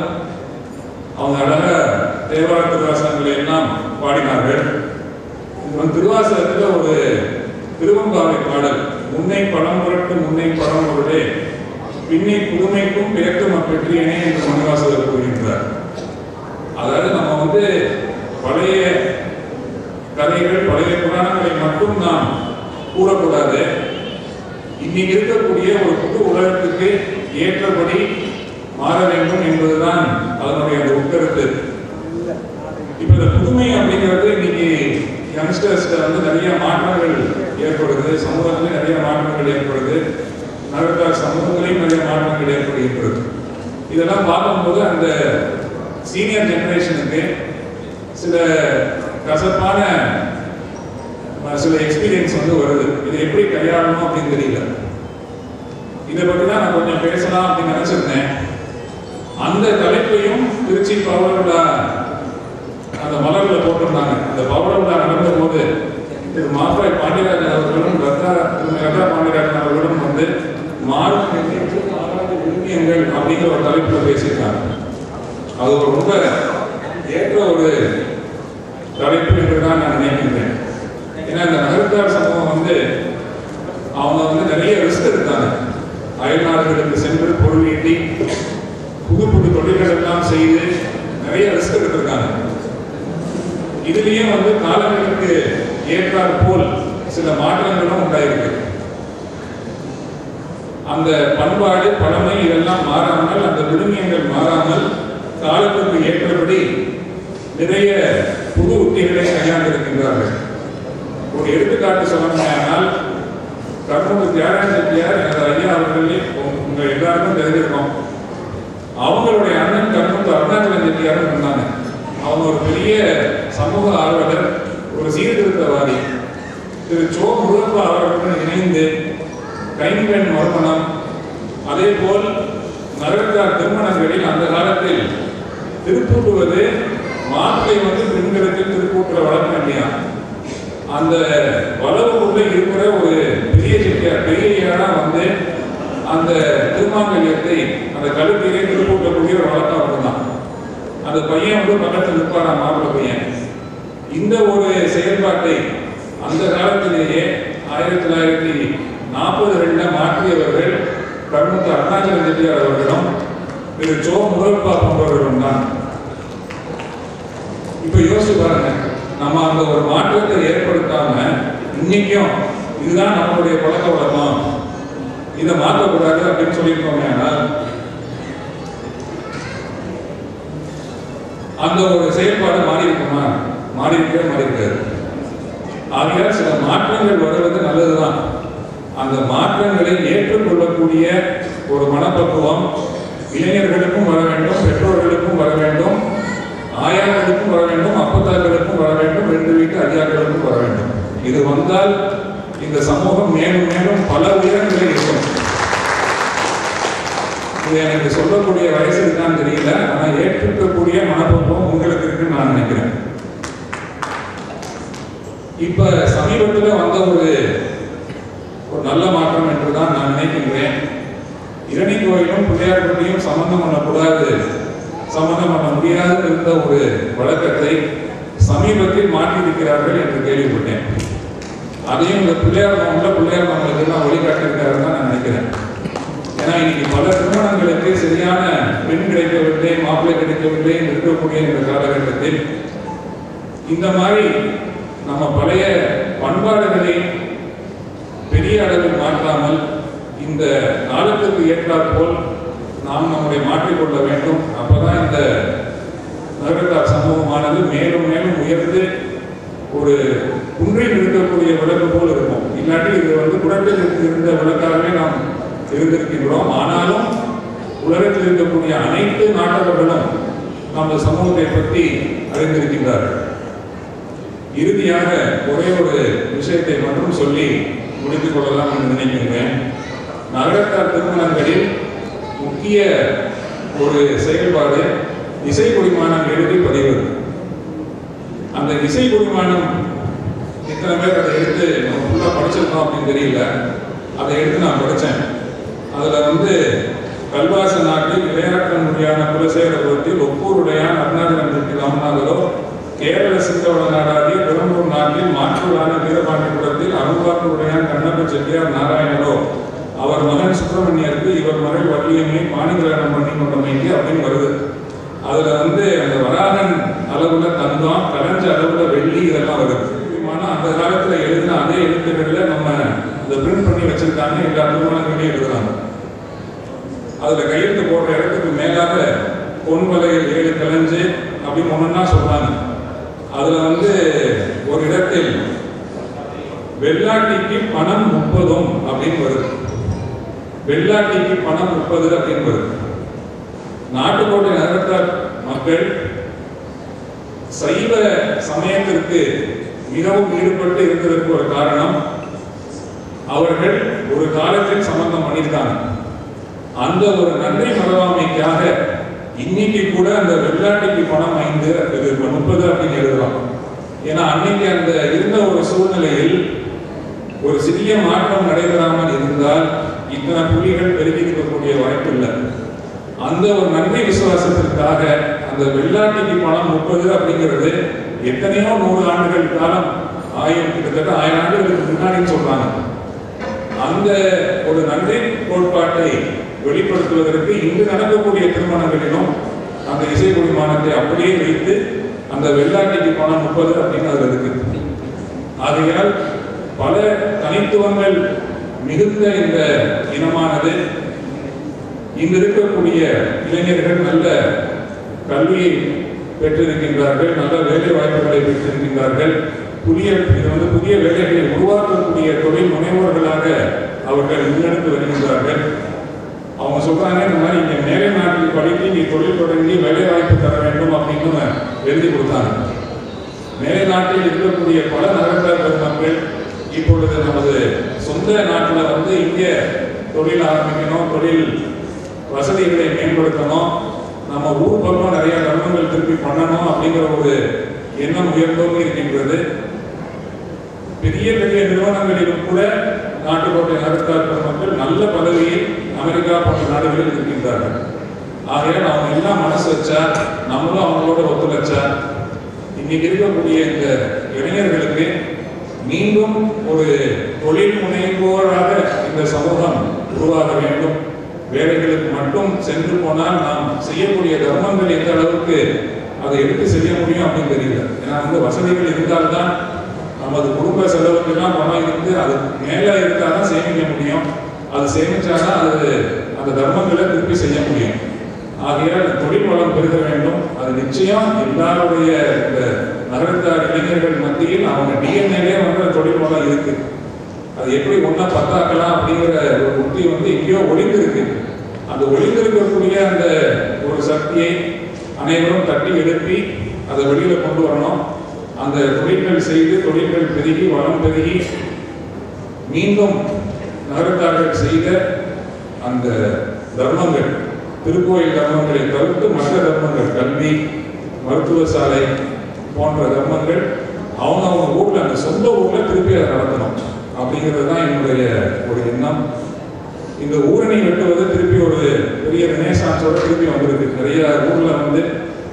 அவங்க அழகா தேவார திருவாசகங்களை எல்லாம் பாடினார்கள். திருவாசகத்தில் ஒரு திருவம்பாவை பாடல், முன்னை படம் புரட்டு முன்னை படம் பொருளே பின்னை புதுமைக்கும் பிறக்கும் அப்பெற்றியனே என்று மணிவாசகர் கூறுகின்றார். அதாவது நம்ம வந்து பழைய கதைகள் பழைய புராணங்களை மட்டும் நாம் கூறக்கூடாது. இன்னைக்கு இருக்கக்கூடிய ஒரு புது உலகத்துக்கு ஏற்றபடி மாற வேண்டும் என்பதுதான் அதனுடைய அந்த உட்கருத்து. இப்ப இந்த புதுமை அப்படிங்கிறது இன்னைக்கு யங்ஸ்டர்ஸ்ல வந்து நிறைய மாற்றங்கள் ஏற்படுது, சமூகத்திலே நிறைய மாற்றங்கள் ஏற்படுது, நகரத்தார் சமூகத்திலையும் நிறைய மாற்றங்கள் ஏற்படுகின்றது. இதெல்லாம் பார்க்கும்போது அந்த சீனியர் ஜெனரேஷனுக்கு சில கசப்பான சில எக்ஸ்பீரியன்ஸ் வந்து வருது. இதை எப்படி கையாளணும் அப்படின்னு தெரியல. இதை பற்றி தான் நான் கொஞ்சம் பேசலாம் அப்படின்னு நினைச்சிருந்தேன். அந்த தலைப்பையும் திருச்சி பவளவிழா அந்த மலர்ல போட்டிருந்தாங்க. அந்த பவளவிழா நடந்த போது திரு மாப்பிள்ளை பாண்டியராஜன் அவர்களும் ரத்தா பாண்டியராஜன் அவர்களும் வந்து விழுமியங்கள் அப்படிங்கிற ஒரு தலைப்புல பேசியிருக்காங்க. அது ஒரு ரொம்ப ஏற்ற ஒரு தலைப்பு என்றுதான் நான் நினைக்கின்றேன். ஏன்னா இந்த நகரத்தார் சமூகம் வந்து அவங்க வந்து நிறைய ரிஸ்க் எடுத்தாங்க. அயல் நாடுகளுக்கு சென்று பொருள் ஈட்டி புது புது தொழில்கள் எல்லாம் செய்து நிறைய ரிஸ்க் எடுத்திருக்காங்க. இதுலயும் வந்து காலங்களுக்கு ஏற்றாற் போல் சில மாற்றங்களும் உண்டாயிருக்கு. அந்த பண்பாடு பழமை இதெல்லாம் மாறாமல், அந்த விழுமியங்கள் மாறாமல் காலத்திற்கு ஏற்றபடி நிறைய புது உத்திகளை கையாண்டிருக்கின்றார்கள். ஒரு எடுத்துக்காட்டு சொல்லணுமானால், கர்மூர் தியாகராஜ செட்டியார் எனது ஐயா அவர்களே உங்க எல்லாருக்கும் தெரிஞ்சிருக்கோம். அவங்களுடைய அண்ணன் கர்மூர் அருணாச்சலம் செட்டியாரும் இருந்தாங்க. அவங்க ஒரு பெரிய சமூக ஆர்வலர், ஒரு சீர்திருத்தவாதி. திரு சோ முருகப்பா அவர்களுடன் இணைந்து கைம்பெண் மறுமணம், அதே போல் நகரத்தார் திருமணங்களில் அந்த காலத்தில் திருப்பூட்டுவது, மாப்பிளை பெண்களுக்கு திருப்பூட்டுற வழக்கம் இல்லையா, அந்த வளவுக்குள்ள இருக்கிற ஒரு பெரிய செட்டியார் பெரியாரா அந்த திருமாங்கல்யத்தை அந்த கழுத்திலே திருப்பூட்டக்கூடிய ஒரு வழக்கம் அப்படிதான். அந்த பையன் பக்கத்தில் நிற்பாரா, மாப்பிள்ளை பையன். இந்த ஒரு செயல்பாட்டை அந்த காலத்திலேயே 1942 மாற்றியவர்கள் கர்மூர் அருணாச்சலம் செட்டியார் அவர்களும் திரு சோ முருகப்பா போன்றவர்களும் தான். இப்ப யோசிச்சு பாருங்க, நம்ம அந்த ஒரு மாற்றத்தை ஏற்படுத்தாம இன்னைக்கும் இதுதான் நம்மளுடைய பழக்க வழக்கம், இதை மாற்றக்கூடாது அப்படின்னு சொல்லியிருக்கோம். ஆனால் அந்த ஒரு செயல்பாடு மாறி இருக்குமா? மாறி இருக்காது. ஆகையால் சில மாற்றங்கள் வருவது நல்லதுதான். அந்த மாற்றங்களை ஏற்றுக்கொள்ளக்கூடிய ஒரு மனப்பக்குவம் இளைஞர்களுக்கும் வர வேண்டும், பெற்றோர்களுக்கும் வர வேண்டும், ஆயாக்களுக்கும் வர வேண்டும், அப்பத்தாக்களுக்கும் வர வேண்டும், 2 வீட்டு ஐயாக்களுக்கும் வர வேண்டும். இது வந்தால் இந்த சமூகம் மேலும் மேலும் பல உயரங்களை இருக்கும். இது எனக்கு சொல்லக்கூடிய வயசு இருக்கான்னு தெரியல, ஆனால் ஏற்றுக்கக்கூடிய மனப்பக்குவம் உங்களுக்கு இருக்குன்னு நான் நினைக்கிறேன். இப்ப சமீபத்தில் வந்த ஒரு நல்ல மாற்றம் என்றுதான் நான் நினைக்கின்றேன். இரணி கோயிலும் பிள்ளையார்பட்டியும் சம்பந்தம் பண்ண முடியாது இருந்த ஒரு வழக்கத்தை சமீபத்தில் மாற்றியிருக்கிறார்கள் என்று கேள்விப்பட்டேன். அதையும் இந்த பிள்ளையார் மாமலத்துக்கு நான் வழிகாட்டியிருக்காருன்னு தான் நான் நினைக்கிறேன். ஏன்னா இன்னைக்கு பல திருமணங்களுக்கு சரியான பெண் கிடைக்கவில்லை, மாப்பிள்ளை கிடைக்கவில்லை இருக்கக்கூடிய இந்த காலகட்டத்தில் இந்த மாதிரி நம்ம பழைய பண்பாடுகளை பெரிய அளவில் மாற்றாமல் இந்த காலத்துக்கு ஏற்றாற் போல் நாம் நம்முடைய மாற்றிக்கொள்ள வேண்டும். அப்பதான் இந்த நகரத்தார் சமூகமானது மேலும் மேலும் உயர்ந்து ஒரு குன்றில் இருக்கக்கூடிய விளக்கு போல் இருக்கும். இல்லாட்டி இது குடத்தில் இருந்த விளக்காகவே நாம் இருந்திருக்கின்றோம். ஆனாலும் உலகத்தில் இருக்கக்கூடிய அனைத்து நாட்டவர்களும் நம்ம சமூகத்தை பற்றி அறிந்திருக்கின்றார்கள். இறுதியாக ஒரே ஒரு விஷயத்தை மட்டும் சொல்லி முடித்துக் கொள்ளலாம் என்று நினைக்கின்றேன். நகரத்தார் திருமணங்களில் முக்கிய ஒரு செயல்பாடு இசை குடிமானம் எழுதி பதிவது. அந்த இசை குடிமானம் இத்தனை பேர் அதை எடுத்து நம்ம ஃபுல்லாக படிச்சிருக்கோம் அப்படின்னு தெரியல. அதை எடுத்து நான் படித்தேன். அதில் கல்வாச நாட்டில் இளையாற்ற மொழியான குலசேகரபுரத்தில் ஒப்பூருடையான் அருணாச்சலம் செட்டி ராமநாதரோ, கேரள சித்தவள நாடாகிய பெரம்பூர் நாட்டில் மாற்றூரான வீரபாண்டியபுரத்தில் அருள்வாக்குடையான் கண்ணப்ப செட்டியார் நாராயணரோ, அவர் மகன் சுப்பிரமணியருக்கு இவர் மகள் வள்ளியம்மை பாணிகிரகணம் பண்ணி கொண்டமைக்கு அப்படின்னு வருது. அதுல அந்த வராகன் அளவுல தங்கம், கலஞ்ச அளவுல வெள்ளி இதெல்லாம் வருது. அந்த காலத்துல எழுதின அதே எழுத்துக்கள்ல நம்ம அதை பிரிண்ட் பண்ணி வச்சிருக்காங்க. எல்லா திருமணங்களையும் எழுதுறாங்க. அதுல கையெழுத்து போடுற இடத்துக்கு மேலாக பொன் வலையில் 7 கலஞ்சு அப்படின்னு ஒன்னா சொல்றாங்க. அதுல ஒரு இடத்தில் வெள்ளாட்டிக்கு பணம் 30 அப்படின்னு வருது. வெள்ளாட்டிக்கு பணம் 30 அப்படின்னு வருது. நாட்டுக்கோட்டை நகரத்தார் மக்கள் சைவ சமயத்திற்கு மிகவும் ஈடுபட்டு இருந்ததற்கு ஒரு காரணம், அவர்கள் ஒரு காலத்தில் சம்பந்தம் பண்ணியிருக்காங்க. அந்த ஒரு நன்றி மறவாமைக்காக இன்னைக்கு கூட அந்த வெள்ளாட்டிக்கு பணம் 5 30 அப்படின்னு எழுதுறோம். ஏன்னா அன்னைக்கு அந்த இருந்த ஒரு சூழ்நிலையில் ஒரு சிறிய மாற்றம் நடைபெறாமல் இருந்தால் இத்தனை புள்ளிகள் பெருகிக்கக்கூடிய வாய்ப்பு இல்லை. அந்த ஒரு நன்றி விசுவாசத்திற்காக அந்த வெள்ளாட்டிக்கு பணம் 30 அப்படிங்கிறது எத்தனையோ 100 ஆண்டுகள் காலம் கிட்டத்தட்ட 1000 ஆண்டுகளுக்கு முன்னாடின்னு சொல்றாங்க. அந்த ஒரு நன்றி கோட்பாட்டை வெளிப்படுத்துவதற்கு இங்கு நடக்கக்கூடிய திருமணங்களிலும் அந்த இசை குடிமானத்தை அப்படியே வைத்து அந்த வெள்ளாட்டிக்கு பணம் 30 அப்படின்னு அது இருக்கு. ஆகையால் பல தனித்துவங்கள் மிகுந்த இந்த இனமானது இங்கு இருக்கக்கூடிய இளைஞர்கள் நல்ல கல்வியை பெற்றிருக்கின்றார்கள், நல்ல வேலை வாய்ப்புகளை பெற்றிருக்கின்றார்கள். புதிய வேலைகளை உருவாக்கக்கூடிய தொழில் முனைவோர்களாக அவர்கள் முன்னெடுத்து வருகின்றார்கள். அவங்க சொல்றாங்க, இந்த மாதிரி இங்க மேலை நாட்டில் படித்து நீ தொழில் தொடங்கி வேலை வாய்ப்பு தர வேண்டும் அப்படின்னு எழுதி கொடுத்தாங்க. மேலை நாட்டில் இருக்கக்கூடிய பல நகரத்தார் பெருமக்கள் இப்பொழுது நமது சொந்த நாட்டில் வந்து இங்கே தொழில் ஆரம்பிக்கணும், தொழில் வசதிகளை மேம்படுத்தணும், நம்ம ஊர் பக்கம் நிறைய தர்மங்கள் திருப்பி பண்ணணும் அப்படிங்கிற ஒரு எண்ணம் உயர்ந்தோங்கி இருக்கின்றது. பெரிய பெரிய நிறுவனங்களிலும் கூட நாட்டுக்கோட்டை நகரத்தார் பெருமக்கள் நல்ல பதவியில் அமெரிக்கா போன்ற நாடுகளில் இருக்கின்றார்கள். ஆகையால் அவங்க எல்லாம் மனசு வச்சா, நம்மளும் அவங்களோட ஒத்துழைச்சா, இன்னைக்கு இருக்கக்கூடிய இந்த இளைஞர்களுக்கு மீண்டும் ஒரு தொழில் முனைவோராக இந்த சமூகம் உருவாக வேண்டும். வேலைகளுக்கு மட்டும் சென்று போனால் நாம் செய்யக்கூடிய தர்மங்கள் எந்த அளவுக்கு அதை எடுத்து செய்ய முடியும் அப்படின்னு தெரியல. ஏன்னா வந்து வசதிகள் இருந்தால்தான் நமது குடும்ப செலவுக்கெல்லாம் பணம் இருந்து அது மேலே இருந்தால்தான் சேமிக்க முடியும். அது சேமிச்சாதான் அது அந்த தர்மங்களை திருப்பி செய்ய முடியும். ஆகையால் தொழில் வளம் பெருக வேண்டும். அது நிச்சயம் எல்லாருடைய இந்த நகரத்தார் இளைஞர்கள் மத்தியில் அவங்க டிஎன்ஏலே வந்து தொழில் வளம் இருக்கு. அது எப்படி ஒன்றா பத்தாக்கலாம் அப்படிங்கிற ஒரு உத்தி வந்து எங்கேயோ ஒளிந்திருக்கு. அந்த ஒளிந்திருக்கக்கூடிய அந்த ஒரு சக்தியை அனைவரும் தட்டி எழுப்பி அதை வெளியில கொண்டு வரணும். அந்த தொழில்கள் செய்து தொழில்கள் பெருகி வளம் பெருகி மீண்டும் நகரத்தார்கள் செய்த அந்த தர்மங்கள், திருக்கோயில் தர்மங்களை தவிர்த்து மற்ற தர்மங்கள், கல்வி, மருத்துவ சாலை போன்ற தர்மங்கள் அவங்க ஊர்ல, அந்த சொந்த ஊர்ல திருப்பி அதை நடத்தணும் அப்படிங்கிறது தான் என்னுடைய ஒரு எண்ணம். இந்த ஊரணி வெட்டுவது திருப்பி ஒரு பெரிய ரெனேசான்ஸோட திருப்பி வந்திருக்கு. நிறைய ஊர்ல வந்து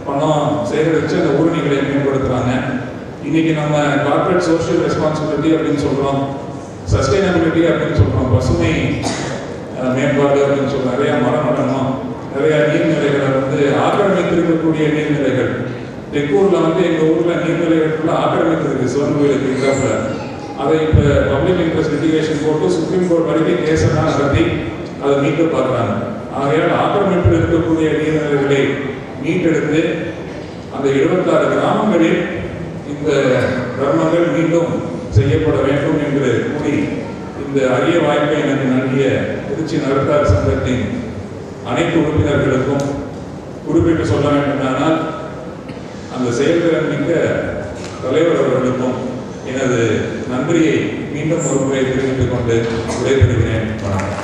பணம் சேகரித்து அந்த ஊரணிகளை மேம்படுத்துறாங்க. இன்னைக்கு நம்ம கார்பரேட் சோஷியல் ரெஸ்பான்சிபிலிட்டி அப்படின்னு சொல்றோம், சஸ்டைனபிலிட்டி அப்படின்னு சொல்றோம், பசுமை மேம்பாடு அப்படின்னு சொல்றோம். நிறைய மரம் நடணும், நிறைய நீர்நிலைகளை வந்து ஆக்கிரமித்திருக்கக்கூடிய நீர்நிலைகள். தெற்கூர்ல வந்து எங்க ஊர்ல நீர்நிலைகளுக்குள்ள ஆக்கிரமித்திருக்கு சிவன் கோயிலுக்கு இருக்காப்புல. அதை இப்போ பப்ளிக் இன்ட்ரெஸ்ட் லிட்டிகேஷன் போட்டு சுப்ரீம் கோர்ட் வரைக்கும் கேஸெல்லாம் நடத்தி அதை மீட்க பார்க்குறாங்க. ஆகையால் ஆக்கிரமிப்பில் இருக்கக்கூடிய நீர்நிலைகளை மீட்டெடுத்து அந்த 76 கிராமங்களில் இந்த தர்மங்கள் மீண்டும் செய்யப்பட வேண்டும் என்று கூறி இந்த அரிய வாய்ப்பை எனக்கு நல்கிய திருச்சி நகரத்தார் சங்கத்தின் அனைத்து உறுப்பினர்களுக்கும் குறிப்பிட்டு சொல்ல வேண்டுமானால் அந்த செயல்திறன் மிக்க தலைவர் அவர்களுக்கும் எனது நன்றியை மீண்டும் ஒரு முறை தெரிவித்துக் கொண்டு விடைபெறுகிறேன். வணக்கம்.